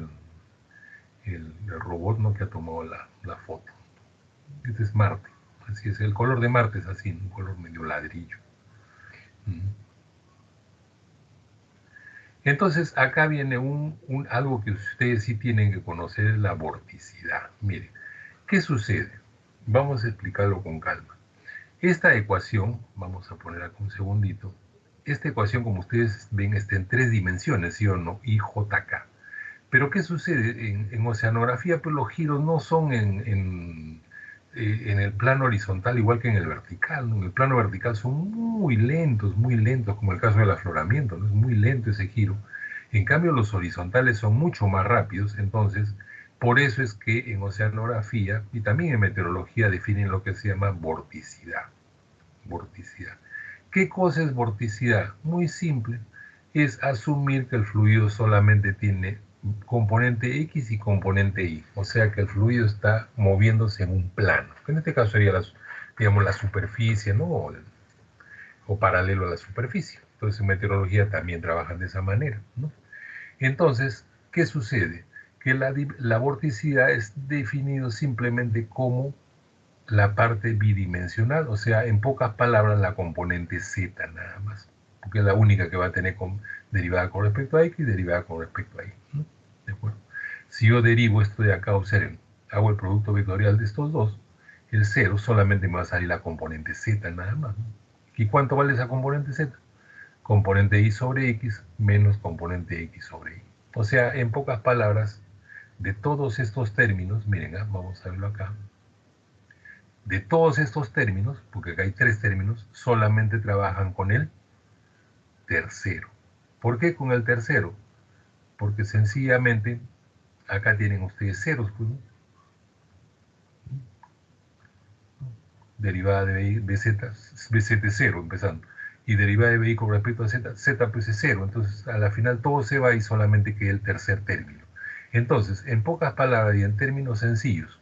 S1: El robot, ¿no? Que ha tomado la foto. Este es Marte, así es, el color de Marte es así, un color medio ladrillo. Entonces acá viene algo que ustedes sí tienen que conocer, es la vorticidad. Miren, ¿qué sucede? Vamos a explicarlo con calma. Esta ecuación, vamos a poner acá un segundito, esta ecuación como ustedes ven está en 3 dimensiones, ¿sí o no? IJK. Pero ¿qué sucede? En oceanografía, pues los giros no son en el plano horizontal igual que en el vertical, ¿no? En el plano vertical son muy lentos, como el caso del afloramiento, ¿no? Es muy lento ese giro. En cambio, los horizontales son mucho más rápidos, entonces, por eso es que en oceanografía y también en meteorología definen lo que se llama vorticidad. Vorticidad. ¿Qué cosa es vorticidad? Muy simple, es asumir que el fluido solamente tiene componente X y componente Y, o sea que el fluido está moviéndose en un plano, en este caso sería digamos, la superficie, ¿no? O paralelo a la superficie. Entonces en meteorología también trabajan de esa manera, ¿no? Entonces, ¿qué sucede? que la vorticidad es definido simplemente como la parte bidimensional, o sea, en pocas palabras, la componente z nada más, porque es la única que va a tener derivada con respecto a x y derivada con respecto a y, ¿no? ¿De acuerdo? Si yo derivo esto de acá, observen, hago el producto vectorial de estos dos, el 0 solamente me va a salir la componente z nada más, ¿no? ¿Y cuánto vale esa componente z? Componente y sobre x menos componente x sobre y. O sea, en pocas palabras, de todos estos términos, miren, vamos a verlo acá, de todos estos términos, porque acá hay 3 términos, solamente trabajan con el tercero. ¿Por qué con el tercero? Porque sencillamente acá tienen ustedes ceros, pues, ¿no? Derivada de bz es 0 empezando, y derivada de bi con respecto a z pues es 0, entonces a la final todo se va y solamente queda el tercer término. Entonces, en pocas palabras y en términos sencillos,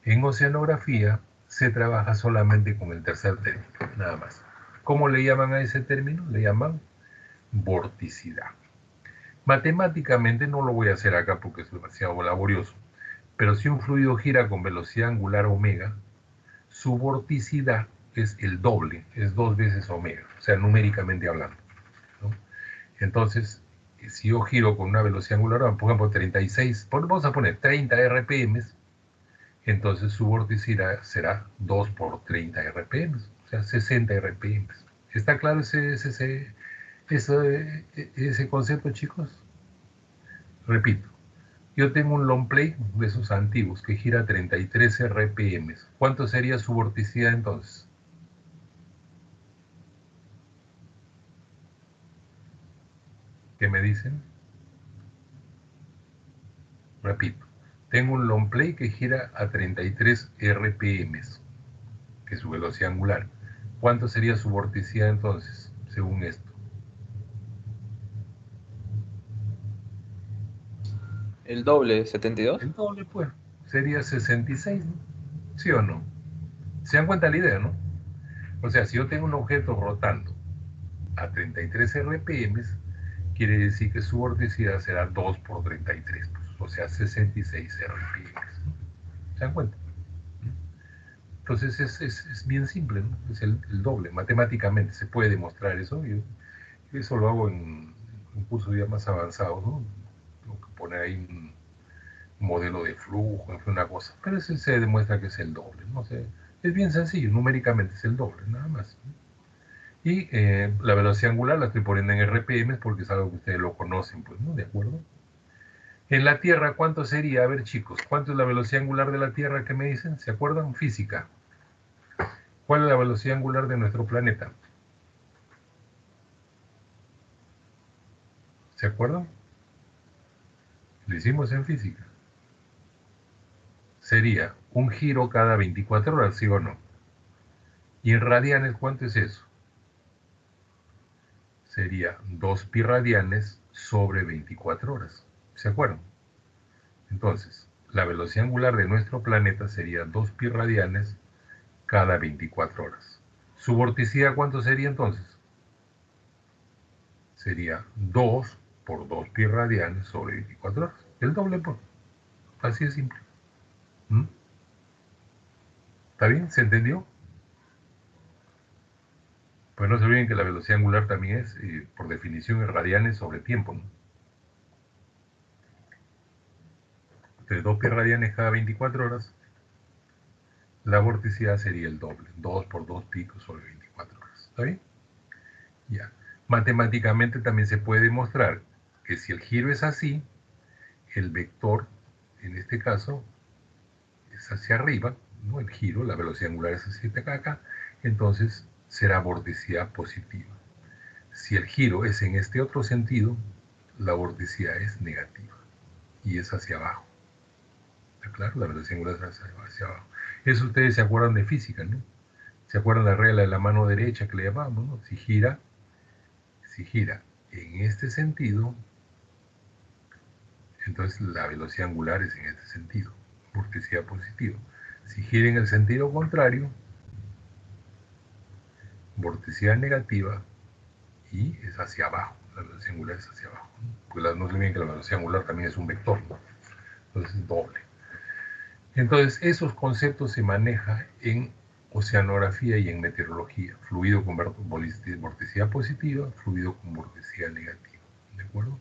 S1: en oceanografía se trabaja solamente con el tercer término, nada más. ¿Cómo le llaman a ese término? Le llaman vorticidad. Matemáticamente no lo voy a hacer acá porque es demasiado laborioso, pero si un fluido gira con velocidad angular omega, su vorticidad es el doble, es 2 veces omega, o sea, numéricamente hablando, ¿no? Entonces, si yo giro con una velocidad angular, por ejemplo, 36, vamos a poner 30 RPM, entonces su vorticidad será 2 por 30 RPM, o sea, 60 RPM. ¿Está claro ese concepto, chicos? Repito, yo tengo un long play de esos antiguos que gira 33 RPM. ¿Cuánto sería su vorticidad entonces? ¿Qué me dicen? Repito, tengo un long play que gira a 33 RPM, que es su velocidad angular. ¿Cuánto sería su vorticidad entonces, según esto?
S5: El doble, 72.
S1: El doble, pues, sería 66, ¿no? ¿Sí o no? ¿Se dan cuenta la idea, no? O sea, si yo tengo un objeto rotando a 33 RPM, quiere decir que su vorticidad será 2 por 33, pues, o sea, 66 RPM. ¿Se dan cuenta? Entonces es bien simple, ¿no? Es el doble, matemáticamente se puede demostrar eso. Yo eso lo hago en un curso ya más avanzado, ¿no? Tengo que poner ahí un modelo de flujo, en fin, una cosa. Pero ese se demuestra que es el doble, ¿no? O sea, es bien sencillo, numéricamente es el doble, nada más, ¿no? Y la velocidad angular la estoy poniendo en RPM porque es algo que ustedes lo conocen, pues, ¿no? ¿De acuerdo? En la Tierra, ¿cuánto sería? A ver, chicos, ¿cuánto es la velocidad angular de la Tierra que me dicen? ¿Se acuerdan? Física. ¿Cuál es la velocidad angular de nuestro planeta? ¿Se acuerdan? Lo hicimos en física. Sería un giro cada 24 horas, ¿sí o no? ¿Y en radianes cuánto es eso? Sería 2 pi radianes sobre 24 horas. ¿Se acuerdan? Entonces, la velocidad angular de nuestro planeta sería 2 pi radianes cada 24 horas. ¿Su vorticidad cuánto sería entonces? Sería 2 por 2 pi radianes sobre 24 horas. El doble, pues. Así de simple. ¿Mm? ¿Está bien? ¿Se entendió? Pues no se olviden que la velocidad angular también es, por definición, en radianes sobre tiempo, ¿no? Entonces, 2 pi radianes cada 24 horas, la vorticidad sería el doble, 2 por 2 picos sobre 24 horas. ¿Está bien? Ya. Matemáticamente también se puede demostrar que si el giro es así, el vector, en este caso, es hacia arriba, ¿no? El giro, la velocidad angular es hacia acá, entonces será vorticidad positiva. Si el giro es en este otro sentido, la vorticidad es negativa y es hacia abajo. ¿Está claro? La velocidad angular es hacia abajo. Eso ustedes se acuerdan de física, ¿no? ¿Se acuerdan la regla de la mano derecha que le llamamos, ¿no? Si gira en este sentido, entonces la velocidad angular es en este sentido, vorticidad positiva. Si gira en el sentido contrario, vorticidad negativa y es hacia abajo, La velocidad angular es hacia abajo, ¿no? Porque no se olviden que la velocidad angular también es un vector, ¿no? Entonces es doble. Entonces, esos conceptos se manejan en oceanografía y en meteorología. Fluido con vorticidad positiva, fluido con vorticidad negativa. ¿De acuerdo?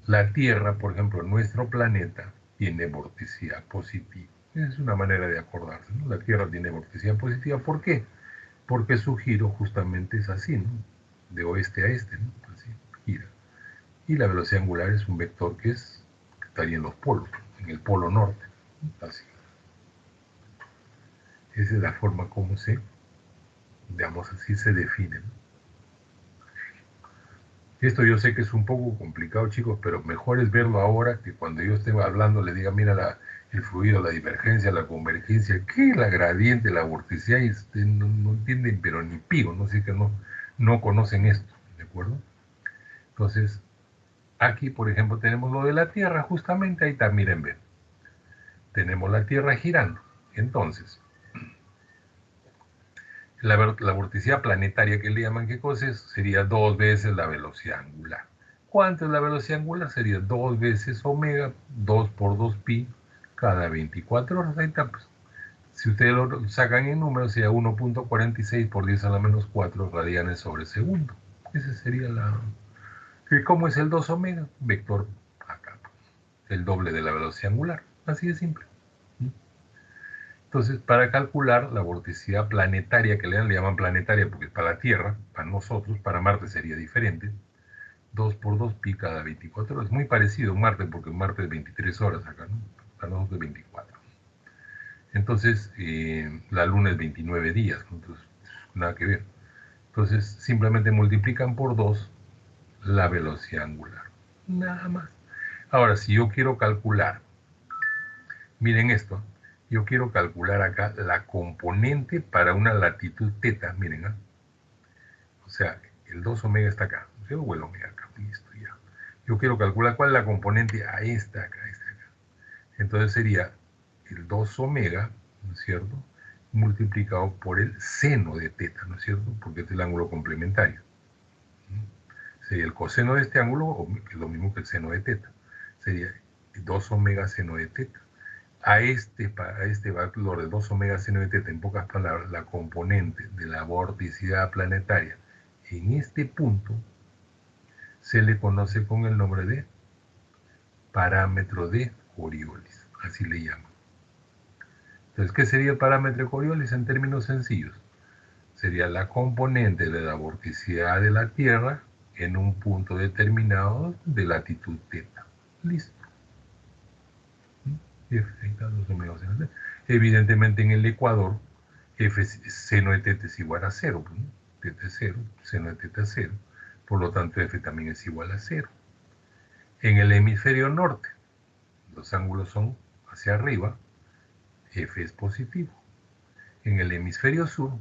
S1: La Tierra, por ejemplo, nuestro planeta, tiene vorticidad positiva. Esa es una manera de acordarse, ¿no? La Tierra tiene vorticidad positiva. ¿Por qué? Porque su giro justamente es así, ¿no? De oeste a este, ¿no? Así, gira. Y la velocidad angular es un vector que estaría en los polos, en el polo norte, ¿no? Así. Esa es la forma como digamos así, se define, ¿no? Esto yo sé que es un poco complicado, chicos, pero mejor es verlo ahora que cuando yo esté hablando le diga, mira el fluido, la divergencia, la convergencia, ¿qué? La gradiente, la vorticidad, y no entienden, pero ni pigo, ¿no? Así que no conocen esto, ¿de acuerdo? Entonces, aquí, por ejemplo, tenemos lo de la Tierra, justamente ahí está, miren, ven. Tenemos la Tierra girando. Entonces, la vorticidad planetaria que le llaman, ¿qué cosa es? Sería 2 veces la velocidad angular. ¿Cuánto es la velocidad angular? Sería 2 veces omega, 2 por 2 pi, cada 24 horas. Ahí está, pues. Si ustedes lo sacan en números, sería 1.46 por 10 a la menos 4 radianes sobre segundo. Ese sería ¿Cómo es el 2 omega? Vector acá, el doble de la velocidad angular. Así de simple. Entonces, para calcular la vorticidad planetaria, que le llaman planetaria porque es para la Tierra, para nosotros, para Marte sería diferente, 2 por 2 pi cada 24 horas. Es muy parecido a Marte, porque Marte es 23 horas acá, ¿no? Para nosotros es 24. Entonces, la Luna es 29 días, ¿no? Entonces, nada que ver. Entonces, simplemente multiplican por 2 la velocidad angular. Nada más. Ahora, si yo quiero calcular, miren esto, yo quiero calcular acá la componente para una latitud teta, miren, ¿eh? O sea, el 2 omega está acá, ¿sí? O el omega acá, listo, ya. Yo quiero calcular cuál es la componente a esta acá, Entonces sería el 2 omega, ¿no es cierto?, multiplicado por el seno de teta, ¿no es cierto?, porque este es el ángulo complementario. Sería el coseno de este ángulo, que es lo mismo que el seno de teta. Sería 2 omega seno de teta. A este valor de 2 omega seno de teta, en pocas palabras, la componente de la vorticidad planetaria en este punto se le conoce con el nombre de parámetro de Coriolis, así le llaman. Entonces, ¿qué sería el parámetro de Coriolis en términos sencillos? Sería la componente de la vorticidad de la Tierra en un punto determinado de latitud teta. Listo. Evidentemente en el ecuador, F seno de teta es igual a 0. ¿No? Teta es 0, seno de teta es 0. Por lo tanto, F también es igual a 0. En el hemisferio norte, los ángulos son hacia arriba, F es positivo. En el hemisferio sur,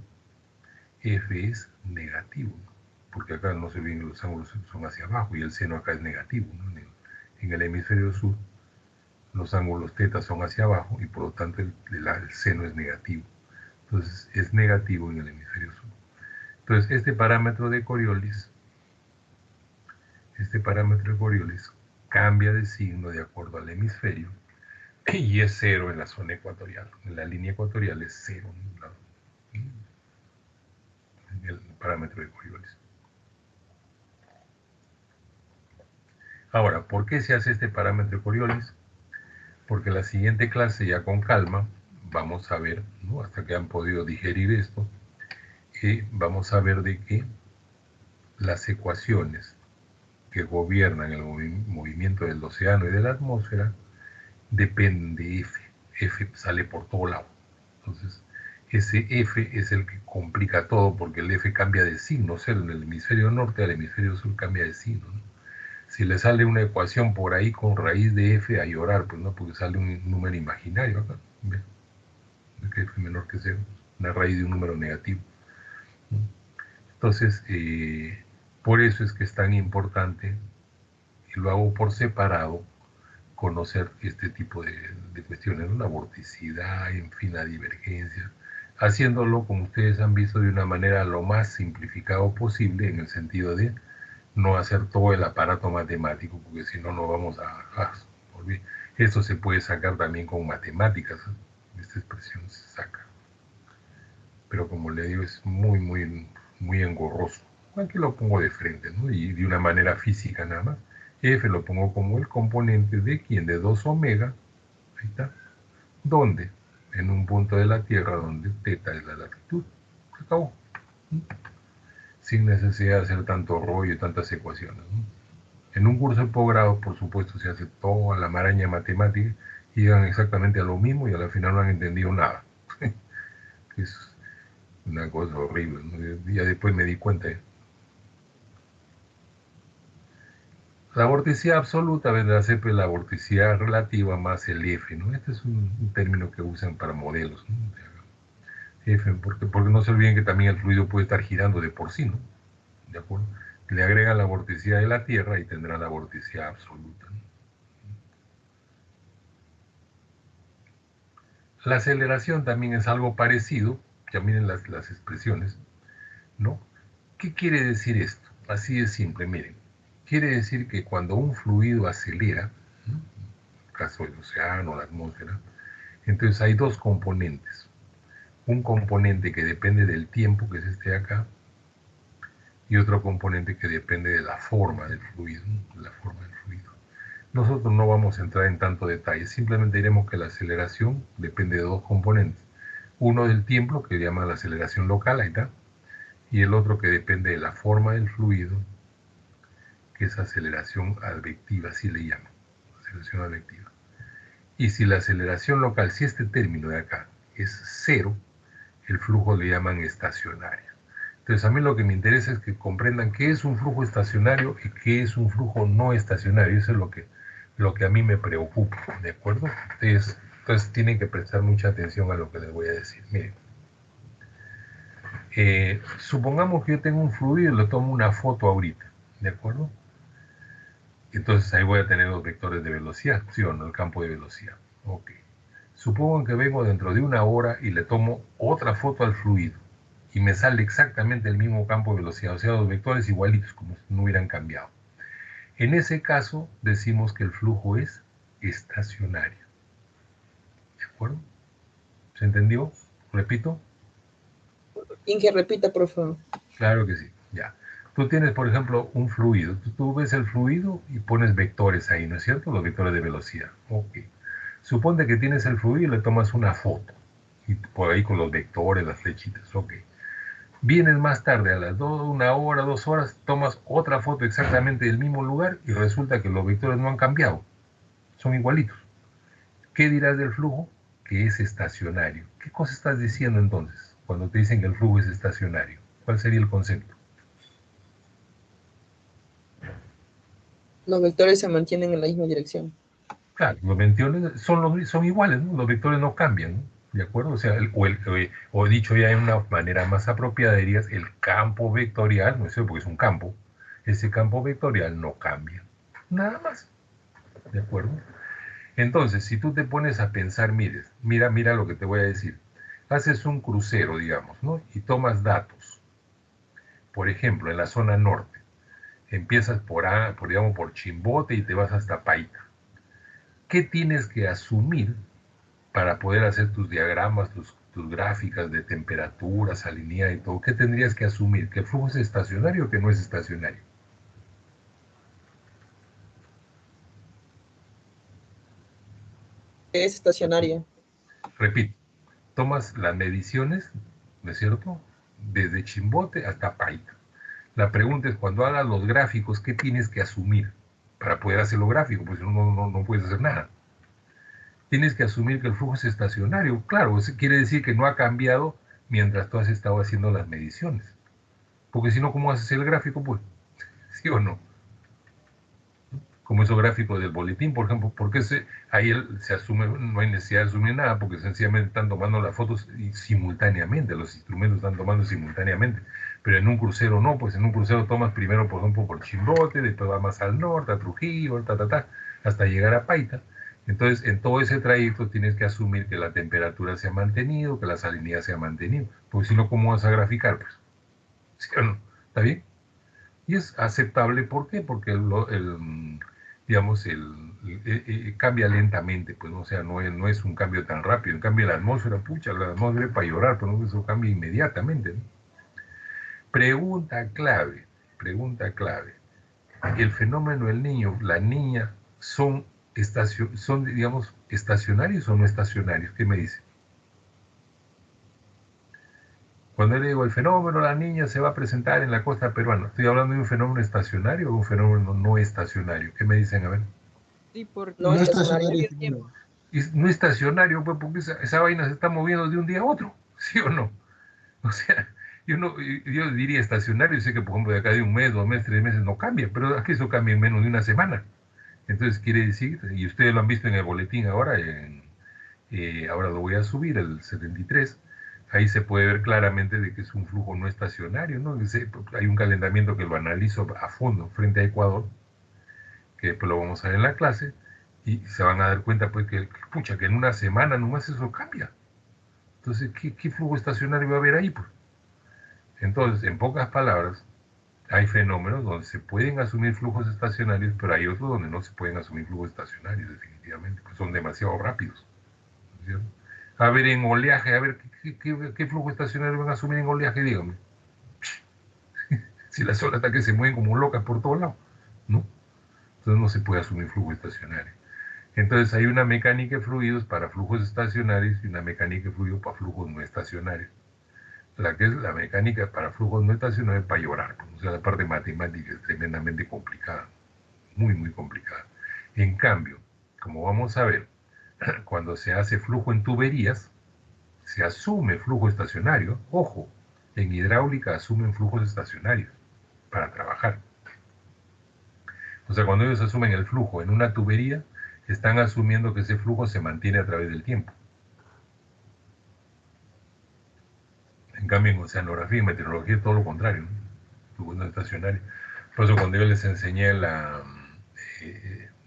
S1: F es negativo, ¿no? Porque acá no se ven, los ángulos son hacia abajo y el seno acá es negativo, ¿no? En el hemisferio sur, los ángulos teta son hacia abajo y por lo tanto el seno es negativo. Entonces es negativo en el hemisferio sur. Entonces este parámetro de Coriolis cambia de signo de acuerdo al hemisferio y es 0 en la zona ecuatorial. En la línea ecuatorial es 0, ¿no? El parámetro de Coriolis. Ahora, ¿por qué se hace este parámetro de Coriolis? Porque la siguiente clase, ya con calma, vamos a ver, ¿no?, hasta que han podido digerir esto, vamos a ver de que las ecuaciones que gobiernan el movimiento del océano y de la atmósfera dependen de F. F sale por todo lado. Entonces, ese F es el que complica todo porque el F cambia de signo, o sea, en el hemisferio norte al hemisferio sur cambia de signo, ¿no? Si le sale una ecuación por ahí con raíz de F, a llorar, pues no, porque sale un número imaginario acá, ¿ves? Que F menor que 0, una raíz de un número negativo, ¿no? Entonces, por eso es que es tan importante, y lo hago por separado, conocer este tipo de cuestiones, ¿no? La vorticidad, en fin, la divergencia. haciéndolo, como ustedes han visto, de una manera lo más simplificado posible, en el sentido de no hacer todo el aparato matemático, porque si no, no vamos a olvidar. Esto se puede sacar también con matemáticas, ¿eh? Esta expresión se saca. Pero como le digo, es muy engorroso. Aquí lo pongo de frente, ¿no? Y de una manera física nada más. F lo pongo como el componente de ¿quién? De 2 omega. Ahí está. ¿Dónde? En un punto de la Tierra donde teta es la latitud. Se acabó. Sin necesidad de hacer tanto rollo y tantas ecuaciones, ¿no? En un curso de posgrado, por supuesto, se hace toda la maraña matemática y llegan exactamente a lo mismo y al final no han entendido nada. Es una cosa horrible, ¿no? Ya después me di cuenta. La vorticidad absoluta vendrá a ser pues, la vorticidad relativa más el F, ¿no? Este es un término que usan para modelos, ¿no? F, porque no se olviden que también el fluido puede estar girando de por sí, ¿no? ¿De acuerdo? Le agregan la vorticidad de la Tierra y tendrá la vorticidad absoluta, ¿no? La aceleración también es algo parecido, ya miren las expresiones, ¿no? ¿Qué quiere decir esto? Así de simple, miren. Quiere decir que cuando un fluido acelera, ¿no? En el caso del océano, la atmósfera, entonces hay dos componentes. Un componente que depende del tiempo, que es este de acá, y otro componente que depende de la forma del fluido, ¿no? La forma del fluido. Nosotros no vamos a entrar en tanto detalle, simplemente diremos que la aceleración depende de dos componentes. Uno del tiempo, que llama la aceleración local, ahí está, y el otro que depende de la forma del fluido, que es aceleración advectiva, así le llaman, aceleración advectiva. Y si la aceleración local, si este término de acá es cero, el flujo le llaman estacionario. Entonces a mí lo que me interesa es que comprendan qué es un flujo estacionario y qué es un flujo no estacionario. Eso es lo que a mí me preocupa, ¿de acuerdo? Entonces tienen que prestar mucha atención a lo que les voy a decir. Miren, supongamos que yo tengo un fluido y le tomo una foto ahorita, ¿de acuerdo? Entonces ahí voy a tener los vectores de velocidad, ¿sí o no? El campo de velocidad. Ok. Supongo que vengo dentro de una hora y le tomo otra foto al fluido y me sale exactamente el mismo campo de velocidad, o sea, los vectores igualitos, como si no hubieran cambiado. En ese caso, decimos que el flujo es estacionario. ¿De acuerdo? ¿Se entendió? Repito.
S7: Inge, repita, por favor.
S1: Claro que sí, ya. Tú tienes, por ejemplo, un fluido. Tú ves el fluido y pones vectores ahí, ¿no es cierto? Los vectores de velocidad. Ok. Suponte que tienes el fluido y le tomas una foto. Y por ahí con los vectores, las flechitas. Ok. Vienes más tarde, a las 1 hora, 2 horas, tomas otra foto exactamente del mismo lugar y resulta que los vectores no han cambiado. Son igualitos. ¿Qué dirás del flujo? Que es estacionario. ¿Qué cosa estás diciendo entonces cuando te dicen que el flujo es estacionario? ¿Cuál sería el concepto?
S7: Los vectores se mantienen en la misma dirección.
S1: Claro, los vectores son iguales, ¿no? Los vectores no cambian, ¿no? ¿De acuerdo? O sea, o dicho ya de una manera más apropiada, dirías, el campo vectorial, no sé, porque es un campo, ese campo vectorial no cambia. Nada más. ¿De acuerdo? Entonces, si tú te pones a pensar, mira lo que te voy a decir. Haces un crucero, digamos, ¿no? Y tomas datos. Por ejemplo, en la zona norte. Empiezas digamos, por Chimbote y te vas hasta Paita. ¿Qué tienes que asumir para poder hacer tus diagramas, tus gráficas de temperatura, salinidad y todo? ¿Qué tendrías que asumir? ¿Que el flujo es estacionario o que no es estacionario?
S7: Es estacionaria.
S1: Repito, tomas las mediciones, ¿no es cierto?, desde Chimbote hasta Paita. La pregunta es, cuando hagas los gráficos, ¿qué tienes que asumir para poder hacer los gráficos? Pues no puedes hacer nada. Tienes que asumir que el flujo es estacionario. Claro, eso quiere decir que no ha cambiado mientras tú has estado haciendo las mediciones. Porque si no, ¿cómo haces el gráfico? Pues, ¿sí o no? Como esos gráficos del boletín, por ejemplo, porque ahí se asume, no hay necesidad de asumir nada, porque sencillamente están tomando las fotos simultáneamente, los instrumentos están tomando simultáneamente. Pero en un crucero no, pues en un crucero tomas primero, por ejemplo, por Chimbote, después vas más al norte, a Trujillo, hasta llegar a Paita. Entonces, en todo ese trayecto tienes que asumir que la temperatura se ha mantenido, que la salinidad se ha mantenido, porque si no, ¿cómo vas a graficar? Pues, ¿sí o no? ¿Está bien? Y es aceptable, ¿por qué? Porque digamos, cambia lentamente, pues, ¿no? O sea, no es un cambio tan rápido. En cambio, la atmósfera, pucha, la atmósfera es para llorar, pero no, eso cambia inmediatamente, ¿no? Pregunta clave. ¿El fenómeno del niño, la niña, son, digamos, estacionarios o no estacionarios? ¿Qué me dice? Cuando le digo el fenómeno, la niña se va a presentar en la costa peruana, ¿estoy hablando de un fenómeno estacionario o un fenómeno no estacionario? ¿Qué me dicen? A ver.
S3: Sí, porque
S7: No
S2: No
S7: estacionario.
S2: estacionario,
S3: el tiempo.
S2: ingeniero.
S1: Y no estacionario, pues, porque esa vaina se está moviendo de un día a otro, ¿sí o no? O sea, yo diría estacionario, sé que por ejemplo de acá de un mes, 2 meses, 3 meses no cambia, pero aquí eso cambia en menos de una semana. Entonces quiere decir, y ustedes lo han visto en el boletín ahora, ahora lo voy a subir, el 73, ahí se puede ver claramente de que es un flujo no estacionario, ¿no? Hay un calentamiento que lo analizo a fondo frente a Ecuador, que después lo vamos a ver en la clase, y se van a dar cuenta pues que, pucha, que en una semana nomás eso cambia. Entonces, ¿qué flujo estacionario va a haber ahí? Pues? Entonces, en pocas palabras, hay fenómenos donde se pueden asumir flujos estacionarios, pero hay otros donde no se pueden asumir flujos estacionarios, definitivamente, pues son demasiado rápidos. ¿Cierto? A ver, en oleaje, a ver, ¿qué flujo estacionario van a asumir en oleaje? Dígame. Si las olas hasta que se mueven como locas por todos lados, ¿no? Entonces no se puede asumir flujo estacionario. Entonces hay una mecánica de fluidos para flujos estacionarios y una mecánica de fluidos para flujos no estacionarios. La que es la mecánica para flujos no estacionarios para llorar. O sea, la parte matemática es tremendamente complicada, muy, muy complicada. En cambio, como vamos a ver, cuando se hace flujo en tuberías, se asume flujo estacionario. Ojo, en hidráulica asumen flujos estacionarios para trabajar. O sea, cuando ellos asumen el flujo en una tubería, están asumiendo que ese flujo se mantiene a través del tiempo. En cambio, en oceanografía y meteorología es todo lo contrario, ¿no? Flujo no estacionario. Por eso cuando yo les enseñé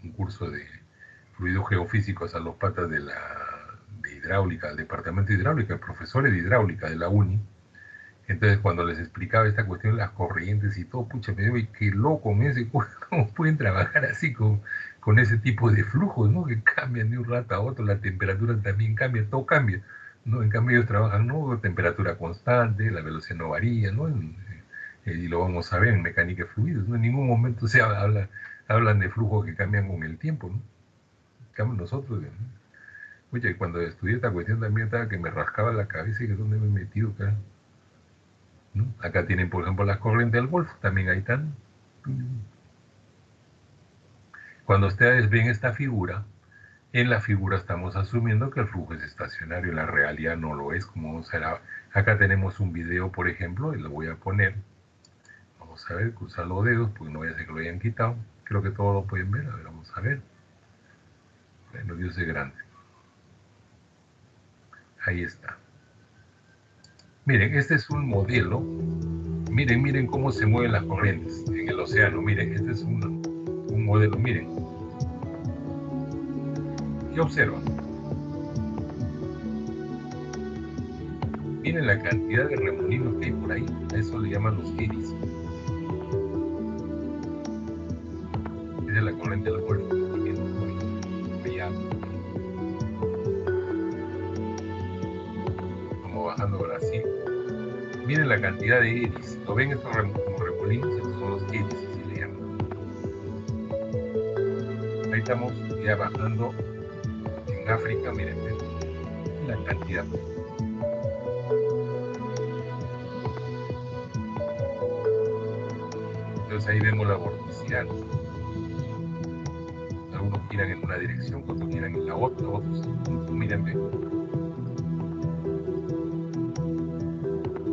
S1: un curso de fluidos geofísicos a los patas de hidráulica, al departamento de hidráulica, profesores de hidráulica de la UNI, entonces cuando les explicaba esta cuestión de las corrientes y todo, pucha, me digo, qué loco, ¿cómo pueden trabajar así con ese tipo de flujos, ¿no? Que cambian de un rato a otro, la temperatura también cambia, todo cambia, ¿no? En cambio ellos trabajan, ¿no? Temperatura constante, la velocidad no varía, ¿no? Y lo vamos a ver en mecánica de fluidos, ¿no? En ningún momento hablan de flujos que cambian con el tiempo, ¿no? En cambio nosotros, ¿no? Oye, y cuando estudié esta cuestión también estaba que me rascaba la cabeza y que dónde me he metido, cara, ¿no? Acá tienen, por ejemplo, las corrientes del Golfo, también ahí están. Cuando ustedes ven esta figura, en la figura estamos asumiendo que el flujo es estacionario, en la realidad no lo es, como será. Acá tenemos un video, por ejemplo, y lo voy a poner. Vamos a ver, cruzar los dedos, porque no voy a hacer que lo hayan quitado. Creo que todos lo pueden ver, a ver, vamos a ver. Bueno, Dios es grande. Ahí está. Miren, este es un modelo. Miren cómo se mueven las corrientes en el océano. Miren, este es un modelo. Miren. ¿Qué observan? Miren la cantidad de remolinos que hay por ahí. A eso le llaman los eddies. Esa es la corriente del Golfo. Allá. Como bajando Brasil. Miren la cantidad de eddies. ¿Lo ven estos como remolinos? Estos son los eddies, así le llaman. Ahí estamos ya bajando en África, miren, la cantidad. Entonces ahí vemos la vorticidad. Algunos giran en una dirección, otros giran en la otra, otros, miren,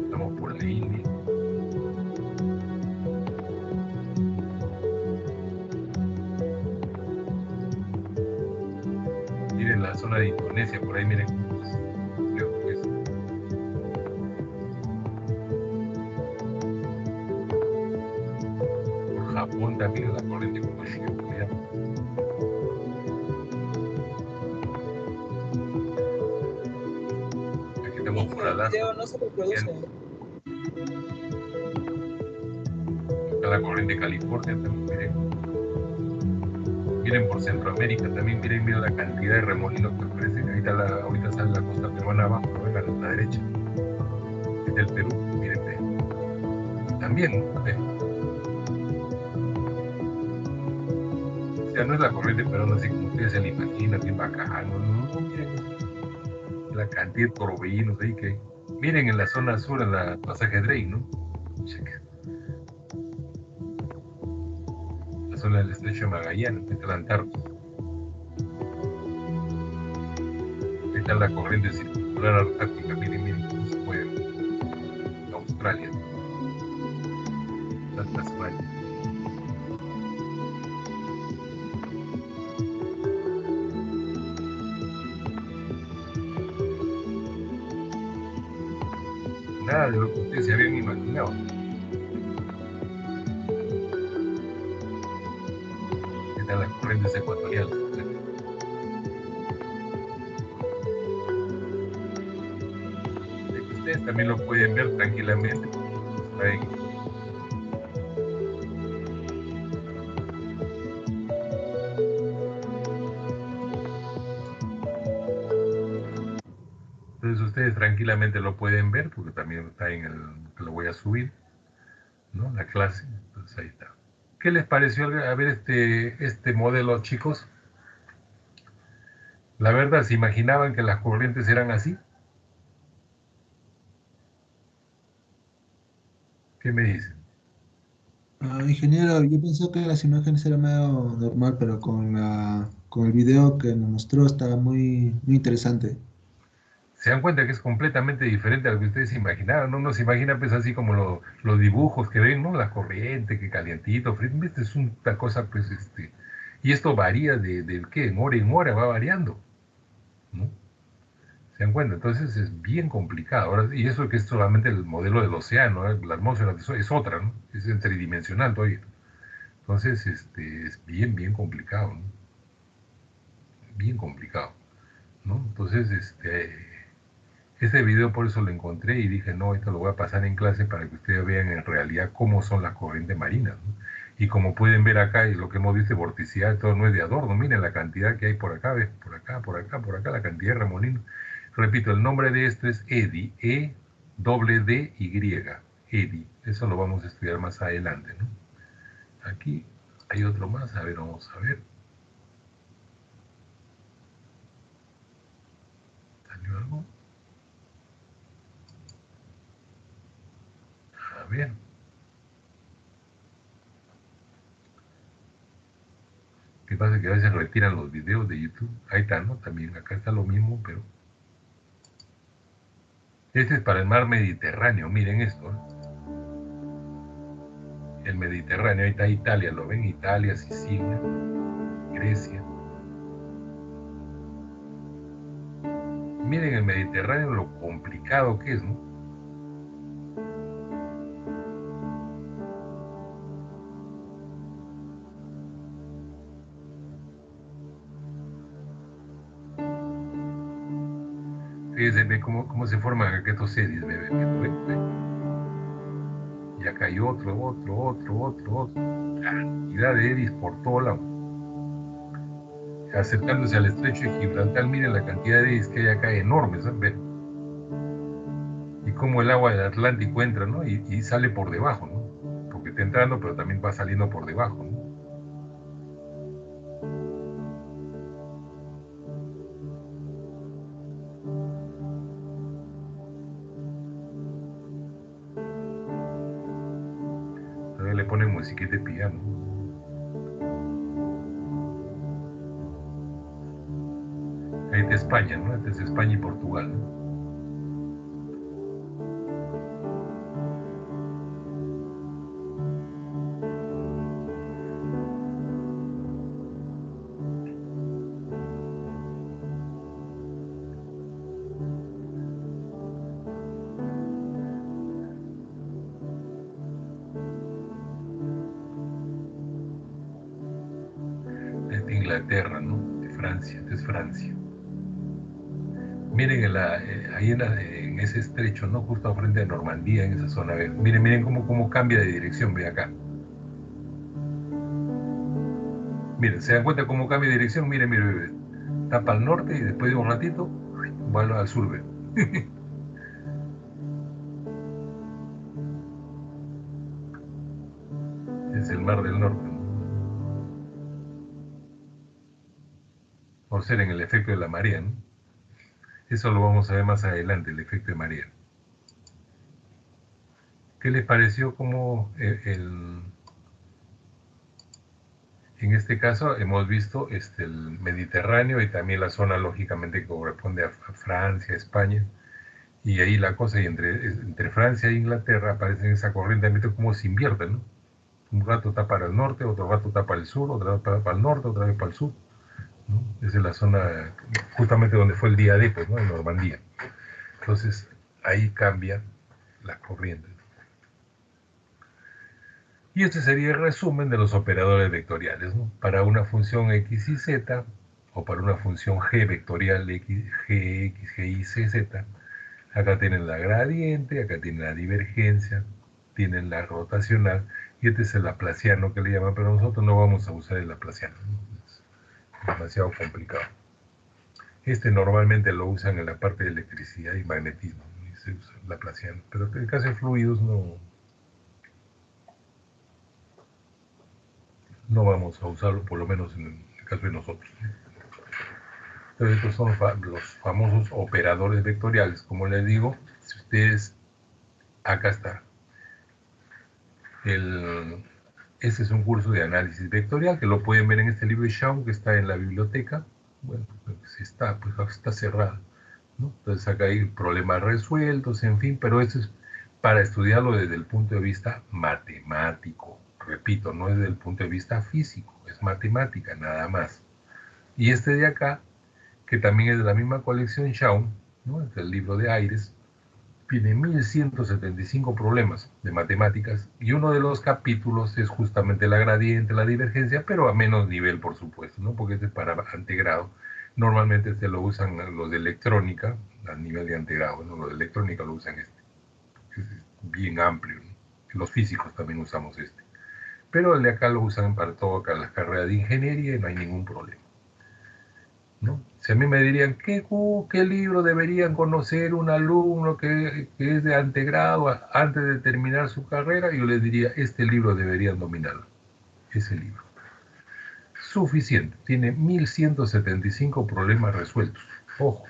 S1: estamos por la India. Miren la zona de Indonesia, por ahí miren, creo que es. Por Japón también la corriente como allá.
S7: video no se reproduce.
S1: Está la corriente de California también, miren. Miren por Centroamérica también, miren la cantidad de remolinos que ofrecen. Ahorita sale la costa peruana abajo, ¿no? Ven a la derecha. Es del Perú, miren, ve. También, ve. O sea, no es la corriente peruana así como ustedes se la imaginan, bien bacán, no, miren la cantidad de torbellinos ahí que hay. Miren en la zona sur, en la pasaje Drake, ¿no? La zona del estrecho de Magallanes, frente a la Antártida. Ahí está la corriente circular ártica, miren cómo se mueve. Australia, la Tasmania. Nada de lo que ustedes se habían imaginado. Están las corrientes ecuatoriales. Ustedes también lo pueden ver tranquilamente. Está ahí. Entonces ustedes tranquilamente lo pueden ver porque también está en el que lo voy a subir, ¿no? La clase. Entonces ahí está. ¿Qué les pareció a ver este modelo, chicos? La verdad, ¿se imaginaban que las corrientes eran así? ¿Qué me dicen?
S2: Ingeniero, yo pensé que las imágenes eran medio normal, pero con el video que nos mostró estaba muy interesante.
S1: Se dan cuenta que es completamente diferente a lo que ustedes se imaginaban, ¿no? Uno se imagina pues así como los dibujos que ven, ¿no? La corriente, que calientito, frío, ¿viste? Es una cosa pues y esto varía de ¿qué? En hora va variando, ¿no? ¿Se dan cuenta? Entonces es bien complicado. Ahora, y eso que es solamente el modelo del océano, ¿eh? La atmósfera es otra, ¿no? Es tridimensional todavía. Entonces, es bien complicado, ¿no? Bien complicado, ¿no? Entonces, este video por eso lo encontré y dije, no, esto lo voy a pasar en clase para que ustedes vean en realidad cómo son las corrientes marinas, ¿no? Y como pueden ver acá, y lo que hemos visto de vorticidad, todo no es de adorno, miren la cantidad que hay por acá, ¿ves? Por acá, la cantidad de remolinos. Repito, el nombre de esto es EDI, E-D-D-Y, EDI. Eso lo vamos a estudiar más adelante, ¿no? Aquí hay otro más, a ver, vamos a ver. ¿Salió algo? A ver. ¿Qué pasa? Que a veces retiran los videos de YouTube. Ahí está, ¿no? También acá está lo mismo, pero... Este es para el mar Mediterráneo, miren esto, ¿no? El Mediterráneo, ahí está Italia, ¿lo ven? Italia, Sicilia, Grecia. Miren el Mediterráneo, lo complicado que es, ¿no? Fíjense, ve cómo se forman aquí estos series, ve. Y acá hay otro. Cantidad de eddies por todo lado. Acercándose al estrecho de Gibraltar, miren la cantidad de eddies que hay acá, enormes, ¿sabes? Y cómo el agua del Atlántico entra, ¿no? Y sale por debajo, ¿no? Porque está entrando, pero también va saliendo por debajo, ¿no? Todavía le ponen musiquita de piano. Ahí está España, ¿no? Este es España y Portugal, ¿no? Esta es Inglaterra, ¿no? De Francia, esta es Francia. Miren ahí en ese estrecho, ¿no? Justo al frente de Normandía, en esa zona. A ver, miren cómo cambia de dirección, ve acá. Miren, ¿se dan cuenta cómo cambia de dirección? Miren. Tapa al norte y después de un ratito, va al sur, ve. Es el Mar del Norte, ¿no? Por ser en el efecto de la marea, ¿no? Eso lo vamos a ver más adelante, el efecto de marea. ¿Qué les pareció como en este caso hemos visto el Mediterráneo y también la zona lógicamente que corresponde a Francia, España, y ahí la cosa, y entre Francia e Inglaterra aparece esa corriente de viento como se invierten, ¿no? Un rato está para el norte, otro rato está para el sur, otra vez para el norte, otra vez para el sur, ¿no? Esa es la zona justamente donde fue el día D, pues, ¿no? En Normandía. Entonces ahí cambia la corriente. Y este sería el resumen de los operadores vectoriales, ¿no? Para una función x y z, o para una función g vectorial x, gx, y z, acá tienen la gradiente, acá tienen la divergencia, tienen la rotacional, y este es el laplaciano que le llaman, pero nosotros no vamos a usar el laplaciano, ¿no? Es demasiado complicado. Este normalmente lo usan en la parte de electricidad y magnetismo, ¿no? Y se usa el laplaciano, pero en el caso de fluidos no vamos a usarlo, por lo menos en el caso de nosotros. Entonces, estos son los famosos operadores vectoriales. Como les digo, si ustedes, acá está. Este es un curso de análisis vectorial que lo pueden ver en este libro de Shaw que está en la biblioteca. Bueno, si está, pues está cerrado, ¿no? Entonces acá hay problemas resueltos, en fin, pero eso es para estudiarlo desde el punto de vista matemático. Repito, no es desde el punto de vista físico, es matemática, nada más. Y este de acá, que también es de la misma colección Shaw, ¿no? Es el libro de Aires, tiene 1175 problemas de matemáticas, y uno de los capítulos es justamente la gradiente, la divergencia, pero a menos nivel, por supuesto, ¿no? Porque este es para antegrado. Normalmente se lo usan los de electrónica, a nivel de antegrado, ¿no? Los de electrónica lo usan que es bien amplio, ¿no? Los físicos también usamos este. Pero el de acá lo usan para todas las carreras de ingeniería y no hay ningún problema, ¿no? Si a mí me dirían, ¿qué libro deberían conocer un alumno que es de antegrado antes de terminar su carrera? Yo les diría, este libro deberían dominarlo, ese libro. Suficiente, tiene 1175 problemas resueltos. Ojo,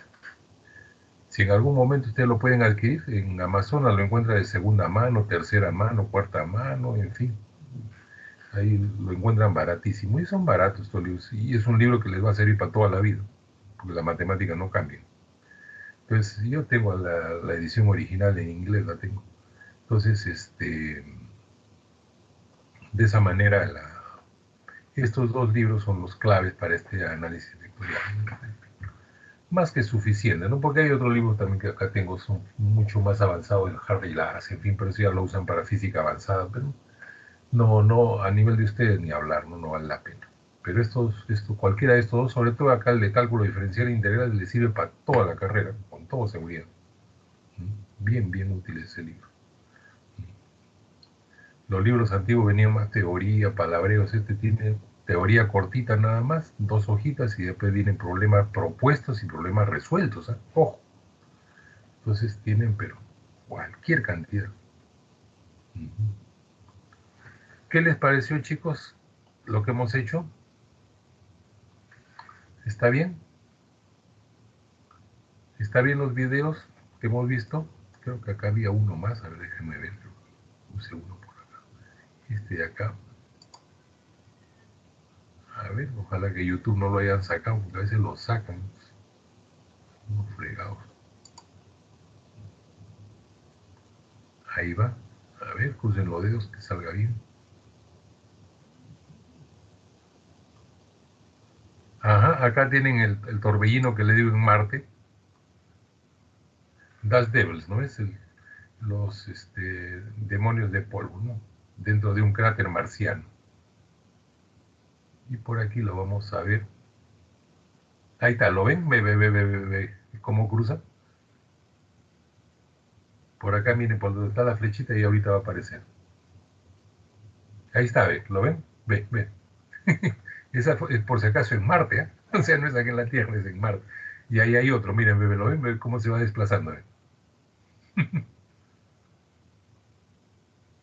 S1: si en algún momento ustedes lo pueden adquirir, en Amazonas lo encuentra de segunda mano, tercera mano, cuarta mano, en fin. Ahí lo encuentran baratísimo, y son baratos estos libros, y es un libro que les va a servir para toda la vida, porque la matemática no cambia. Entonces, yo tengo la edición original en inglés, la tengo. Entonces, de esa manera, estos dos libros son los claves para este análisis vectorial. Más que suficiente, ¿no? Porque hay otros libros también que acá tengo, son mucho más avanzados, el Harvey Lass, en fin, pero eso ya lo usan para física avanzada, pero no, a nivel de ustedes ni hablar, no vale la pena. Pero cualquiera de estos dos, sobre todo acá el de cálculo diferencial e integral, le sirve para toda la carrera, con toda seguridad. Bien útil ese libro. Los libros antiguos venían más teoría, palabreos, este tiene teoría cortita nada más, 2 hojitas, y después vienen problemas propuestos y problemas resueltos, ¿eh? Ojo. Entonces tienen, pero cualquier cantidad. ¿Qué les pareció, chicos, lo que hemos hecho? ¿Está bien? ¿Está bien los videos que hemos visto? Creo que acá había uno más, a ver, déjenme ver. Puse uno por acá. Este de acá. A ver, ojalá que YouTube no lo hayan sacado, porque a veces lo sacan. Unos fregados. Ahí va. A ver, crucen los dedos, que salga bien. Ajá, acá tienen el torbellino que le dio en Marte. Dust Devils, ¿no es? Los demonios de polvo, ¿no? Dentro de un cráter marciano. Y por aquí lo vamos a ver. Ahí está, ¿lo ven? Ve. ¿Cómo cruza? Por acá, miren, por donde está la flechita y ahorita va a aparecer. Ahí está, ¿ve? ¿Lo ven? Ve, ve. Esa es por si acaso en Marte, ¿eh? O sea, no es aquí en la Tierra, es en Marte. Y ahí hay otro, miren, bebé, ¿lo ven? ¿Ve cómo se va desplazando?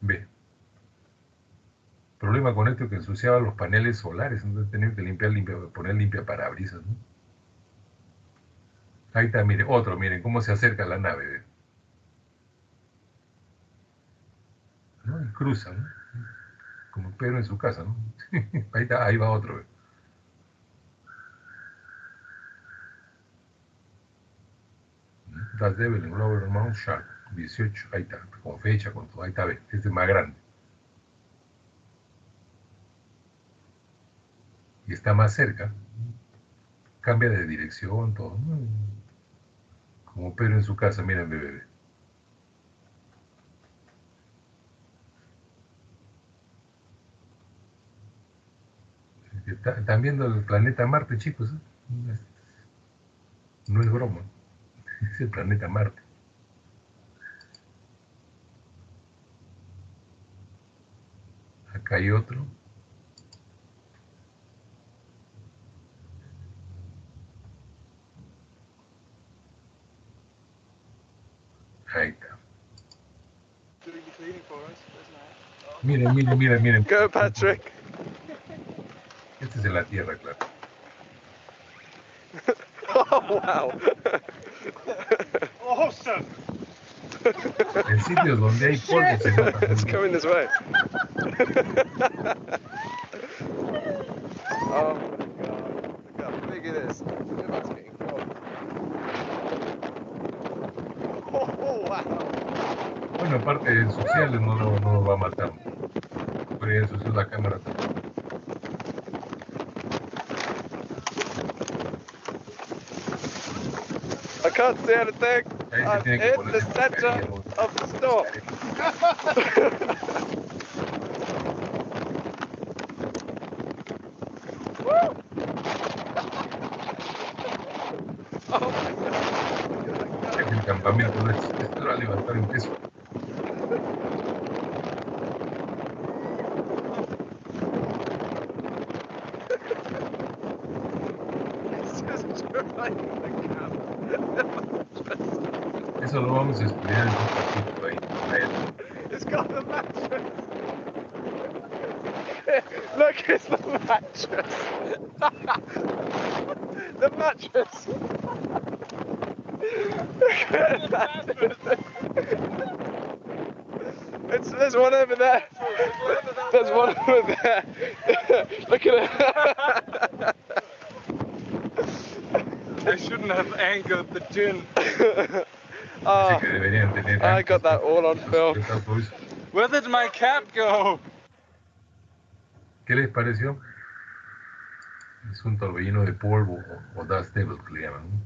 S1: Ve. Problema con esto que ensuciaba los paneles solares, entonces tenía que poner limpia parabrisas, ¿no? Ahí está, miren, otro, miren cómo se acerca la nave, ¿ve? ¿No? Y cruza, ¿no? Como Pedro en su casa, ¿no? Ahí está, ahí va otro, ¿ve? Das Devil en Lower Mount Shark, 18, ahí está, con fecha, con todo, ahí está, ve, este es más grande. Y está más cerca, cambia de dirección, todo, ¿no? Como Pedro en su casa, miren, bebé. Están viendo el planeta Marte, chicos, ¿eh? No es broma, es el planeta Marte. Acá hay otro. Ahí está. Miren, miren, miren, miren.
S8: Go, Patrick.
S1: Este es de la Tierra, claro.
S8: Oh, wow.
S9: Awesome.
S1: En sitios donde hay polvo se nota.
S8: It's coming this way. Oh my god. Look how big it is. Look at that's getting cold. Oh, wow.
S1: Bueno, aparte de ensuciarle no lo va a matar. Pero ya ensució la cámara.
S8: I can't see anything.
S1: Ahí se
S8: I'm
S1: tiene que
S8: in
S1: poner
S8: the
S1: en
S8: center
S1: mascarilla,
S8: of the store. Woo! Oh my god.
S1: El campamento no existe, esto lo va a levantar en peso.
S8: It's just driving the camera.
S1: Eso lo vamos a estudiar en un capítulo ahí.
S8: It's got the mattress. Look, it's the mattress. The mattress. Look at that. There's one over there. There's one over there. Look at it.
S9: I shouldn't have angled the gin.
S1: Así que deberían tener.
S8: I got that all on film.
S9: Where did my cap go?
S1: ¿Qué les pareció? Es un torbellino de polvo o dust devil que le llaman, ¿no?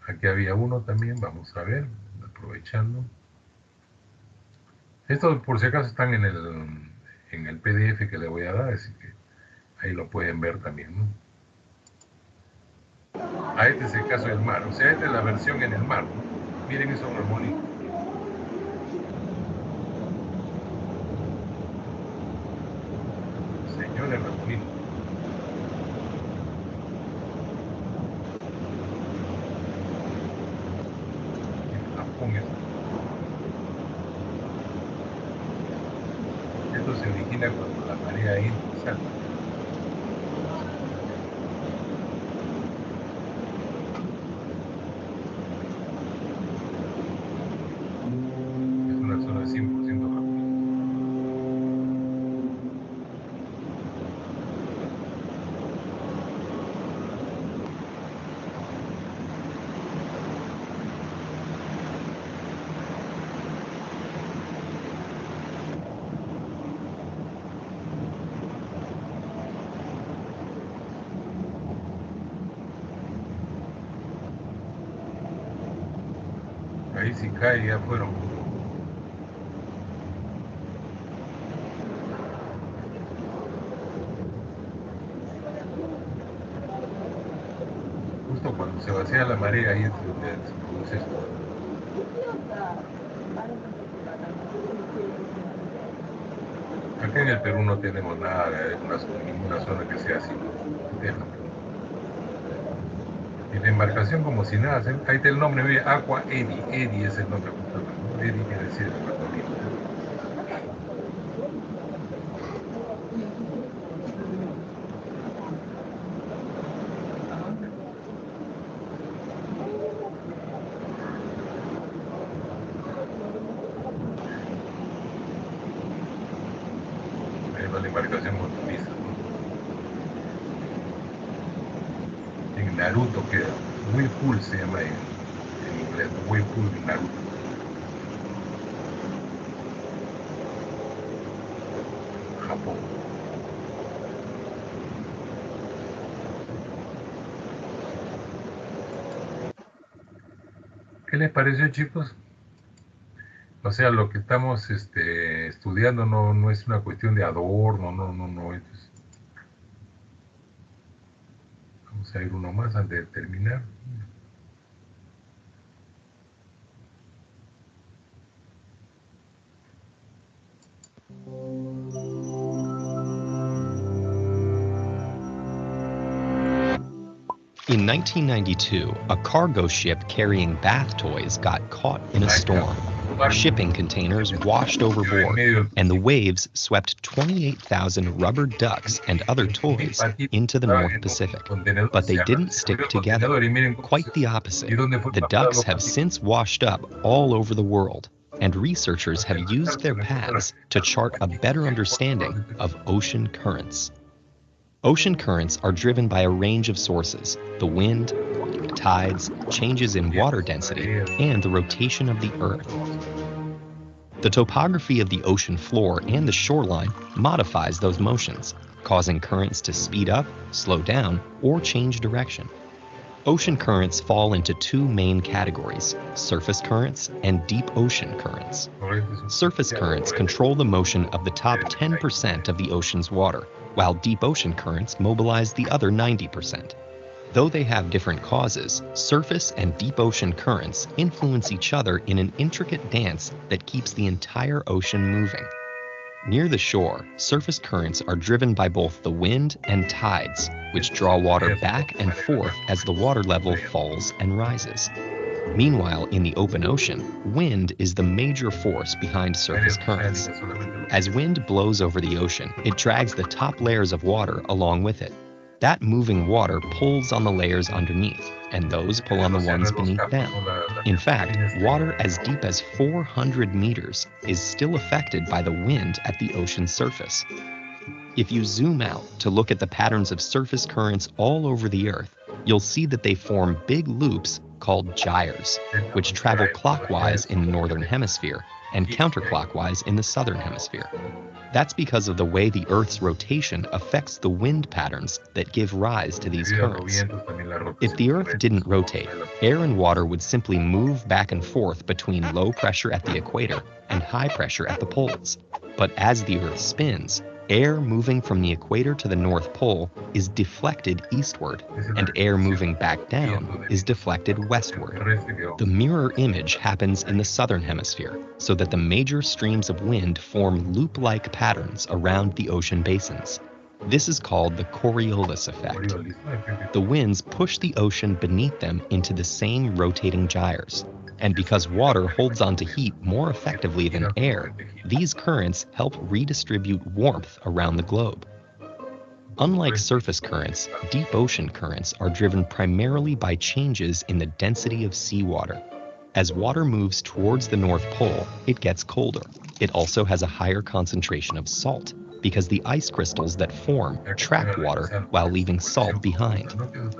S1: Aquí había uno también, vamos a ver, aprovechando. Estos por si acaso están en el PDF que le voy a dar, así que ahí lo pueden ver también, ¿no? Este es el caso del mar, o sea, esta es la versión en el mar, ¿no? Miren esos remolinos. Señores remolinos. Esto se origina cuando la marea entra y salta. Es una zona 100% remolino. Ahí si cae ya fueron. se vacía la marea ahí es donde se produce esto. Acá en el Perú no tenemos nada, ninguna zona que sea así. Y la embarcación como si nada, ahí está el nombre, ve, Aqua Eddy, Eddy es el nombre justamente, ¿no? Eddy quiere decir el patolino. La embarcación motoriza, ¿no? En Naruto queda, Whirlpool se llama en inglés, Whirlpool Naruto. Japón. ¿Qué les pareció, chicos? O sea, lo que estamos estudiando no es una cuestión de adorno, no. Vamos a ir uno más antes de terminar.
S10: In 1992, a cargo ship carrying bath toys got caught in a storm. Shipping containers washed overboard, and the waves swept 28,000 rubber ducks and other toys into the North Pacific. But they didn't stick together. Quite the opposite. The ducks have since washed up all over the world, and researchers have used their paths to chart a better understanding of ocean currents. Ocean currents are driven by a range of sources: the wind, tides, changes in water density, and the rotation of the Earth. The topography of the ocean floor and the shoreline modifies those motions, causing currents to speed up, slow down, or change direction. Ocean currents fall into two main categories: surface currents and deep ocean currents. Surface currents control the motion of the top 10% of the ocean's water, while deep ocean currents mobilize the other 90%. Though they have different causes, surface and deep ocean currents influence each other in an intricate dance that keeps the entire ocean moving. Near the shore, surface currents are driven by both the wind and tides, which draw water back and forth as the water level falls and rises. Meanwhile, in the open ocean, wind is the major force behind surface currents. As wind blows over the ocean, it drags the top layers of water along with it. That moving water pulls on the layers underneath, and those pull on the ones beneath them. In fact, water as deep as 400 meters is still affected by the wind at the ocean's surface. If you zoom out to look at the patterns of surface currents all over the Earth, you'll see that they form big loops called gyres, which travel clockwise in the northern hemisphere and counterclockwise in the southern hemisphere. That's because of the way the Earth's rotation affects the wind patterns that give rise to these currents. If the Earth didn't rotate, air and water would simply move back and forth between low pressure at the equator and high pressure at the poles. But as the Earth spins, air moving from the equator to the North Pole is deflected eastward, and air moving back down is deflected westward. The mirror image happens in the southern hemisphere, so that the major streams of wind form loop-like patterns around the ocean basins. This is called the Coriolis effect. The winds push the ocean beneath them into the same rotating gyres. And because water holds on to heat more effectively than air, these currents help redistribute warmth around the globe. Unlike surface currents, deep ocean currents are driven primarily by changes in the density of seawater. As water moves towards the North Pole, it gets colder. It also has a higher concentration of salt, because the ice crystals that form trap water while leaving salt behind.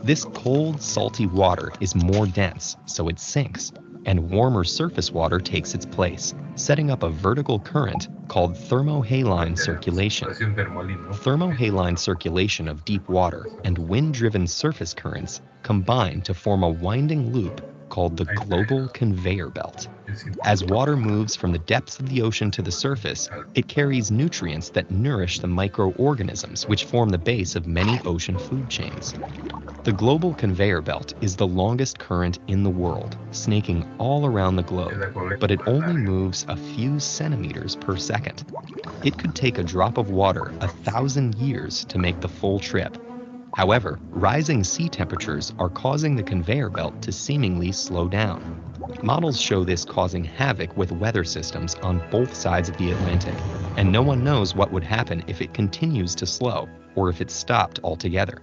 S10: This cold, salty water is more dense, so it sinks, and warmer surface water takes its place, setting up a vertical current called thermohaline circulation. Thermohaline circulation of deep water and wind-driven surface currents combine to form a winding loop called the global conveyor belt. As water moves from the depths of the ocean to the surface, it carries nutrients that nourish the microorganisms which form the base of many ocean food chains. The global conveyor belt is the longest current in the world, snaking all around the globe, but it only moves a few centimeters per second. It could take a drop of water 1,000 years to make the full trip. However, rising sea temperatures are causing the conveyor belt to seemingly slow down. Models show this causing havoc with weather systems on both sides of the Atlantic, and no one knows what would happen if it continues to slow or if it stopped altogether.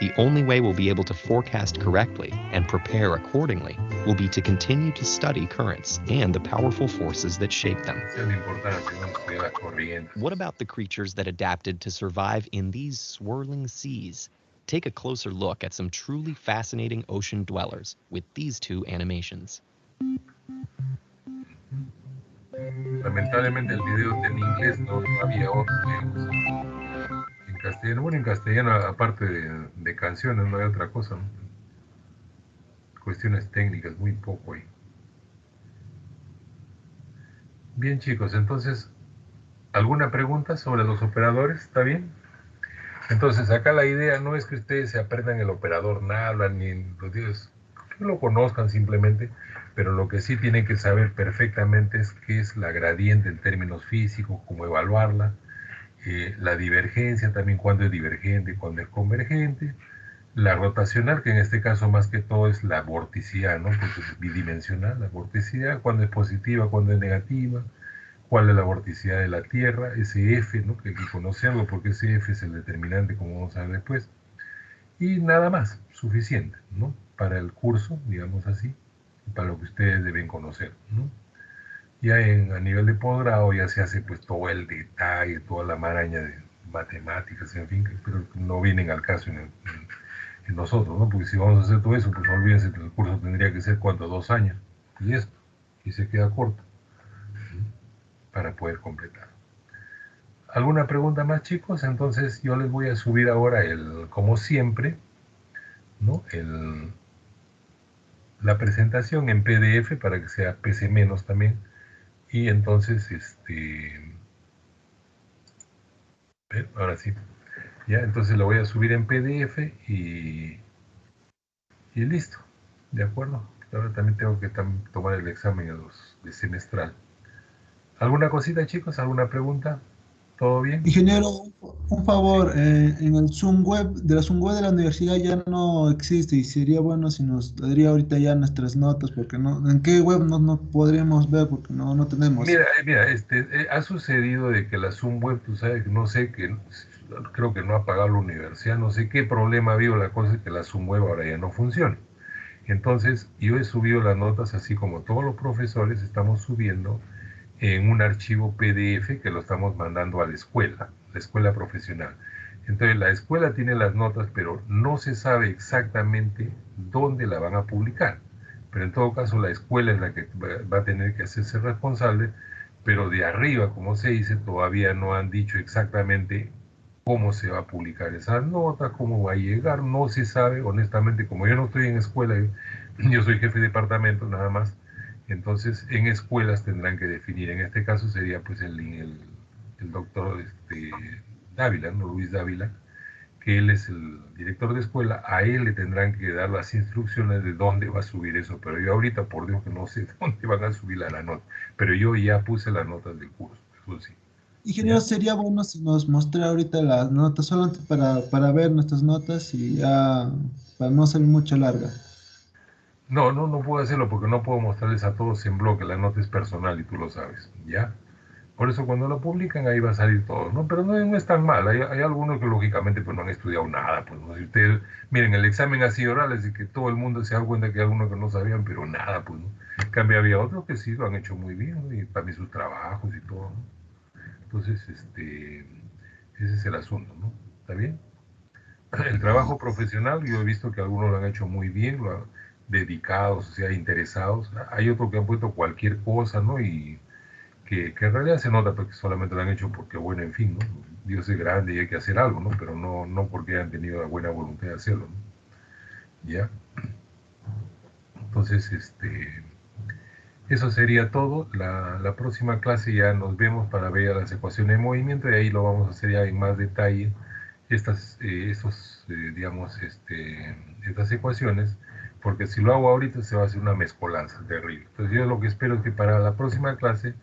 S10: The only way we'll be able to forecast correctly and prepare accordingly will be to continue to study currents and the powerful forces that shape them. What about the creatures that adapted to survive in these swirling seas? Take a closer look at some truly fascinating ocean dwellers with these two animations.
S1: Lamentablemente el video está en inglés, no había otro en castellano. Bueno, en castellano, aparte de canciones, no hay otra cosa, ¿no? Cuestiones técnicas, muy poco ahí. Bien, chicos, entonces, ¿alguna pregunta sobre los operadores? ¿Está bien? Entonces, acá la idea no es que ustedes se aprendan el operador nada, ni los dios, que lo conozcan simplemente, pero lo que sí tienen que saber perfectamente es qué es la gradiente en términos físicos, cómo evaluarla, la divergencia también, cuándo es divergente, cuándo es convergente, la rotacional, que en este caso más que todo es la vorticidad, ¿no? Porque es bidimensional, la vorticidad, cuándo es positiva, cuándo es negativa, cuál es la vorticidad de la Tierra, ese F, ¿no? Que hay que conocerlo porque ese F es el determinante, como vamos a ver después, y nada más, suficiente, ¿no? Para el curso, digamos así, para lo que ustedes deben conocer, ¿no? Ya a nivel de posgrado ya se hace pues todo el detalle, toda la maraña de matemáticas, en fin, pero no vienen al caso en nosotros, ¿no? Porque si vamos a hacer todo eso, pues olvídense que el curso tendría que ser, ¿cuánto? 2 años, y se queda corto, ¿sí? Para poder completar. ¿Alguna pregunta más, chicos? Entonces yo les voy a subir ahora como siempre, ¿no? La presentación en PDF para que sea pese menos también. Y entonces, ahora sí, ya, entonces lo voy a subir en PDF y listo, ¿de acuerdo? Ahora también tengo que tomar el examen de semestral. ¿Alguna cosita, chicos? ¿Alguna pregunta? ¿Todo bien?
S2: Ingeniero, un favor, en el Zoom web, de la Zoom web de la universidad ya no existe y sería bueno si nos daría ahorita ya nuestras notas, porque no, ¿en qué web no podríamos ver? Porque no tenemos.
S1: Mira, ha sucedido de que la Zoom web, tú sabes, no sé, creo que no ha pagado la universidad, no sé qué problema ha habido, la cosa es que la Zoom web ahora ya no funciona. Entonces, yo he subido las notas, así como todos los profesores estamos subiendo en un archivo PDF que lo estamos mandando a la escuela profesional. Entonces la escuela tiene las notas, pero no se sabe exactamente dónde la van a publicar. Pero en todo caso la escuela es la que va a tener que hacerse responsable, pero de arriba, como se dice, todavía no han dicho exactamente cómo se va a publicar esas notas, cómo va a llegar, no se sabe, honestamente, como yo no estoy en escuela, yo soy jefe de departamento nada más. Entonces, en escuelas tendrán que definir. En este caso sería pues el doctor Dávila, ¿no? Luis Dávila, que él es el director de escuela. A él le tendrán que dar las instrucciones de dónde va a subir eso. Pero yo ahorita, por Dios, que no sé dónde van a subir la nota. Pero yo ya puse las notas del curso, eso sí.
S2: Ingeniero, sería bueno si nos mostrara ahorita las notas, solamente para ver nuestras notas y ya, para no ser mucho larga.
S1: No puedo hacerlo porque no puedo mostrarles a todos en bloque, la nota es personal y tú lo sabes, ¿ya? Por eso cuando lo publican ahí va a salir todo, ¿no? Pero no es tan mal, hay algunos que lógicamente pues no han estudiado nada, pues, ¿no? Si ustedes, miren, el examen así oral es de que todo el mundo se da cuenta que hay algunos que no sabían, pero nada, pues, ¿no? En cambio había otros que sí lo han hecho muy bien, ¿no? Y también sus trabajos y todo, ¿no? Entonces, ese es el asunto, ¿no? ¿Está bien? El trabajo profesional, yo he visto que algunos lo han hecho muy bien, dedicados, o sea, interesados. Hay otros que han puesto cualquier cosa, ¿no? Y que en realidad se nota porque solamente lo han hecho porque, bueno, en fin, ¿no? Dios es grande y hay que hacer algo, ¿no? Pero no porque hayan tenido la buena voluntad de hacerlo, ¿no? ¿Ya? Entonces, ese Eso sería todo. La próxima clase ya nos vemos para ver las ecuaciones de movimiento y ahí lo vamos a hacer ya en más detalle estas ecuaciones, porque si lo hago ahorita se va a hacer una mezcolanza terrible. Entonces yo lo que espero es que para la próxima clase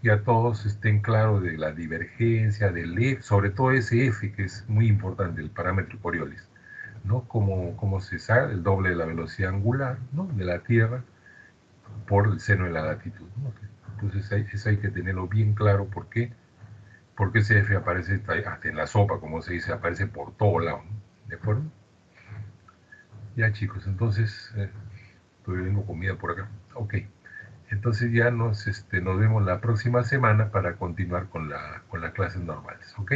S1: ya todos estén claros de la divergencia, del F, sobre todo ese F que es muy importante, el parámetro Coriolis, ¿no? Como se sabe, el doble de la velocidad angular, ¿no?, de la Tierra por el seno de la latitud, ¿no? Entonces eso hay que tenerlo bien claro. ¿Por qué? Porque ese F aparece hasta en la sopa, como se dice, aparece por todo lado, ¿no? ¿De acuerdo? Ya, chicos, entonces estoy viendo comida por acá. Ok, entonces ya nos vemos la próxima semana para continuar con las clases normales, ¿ok?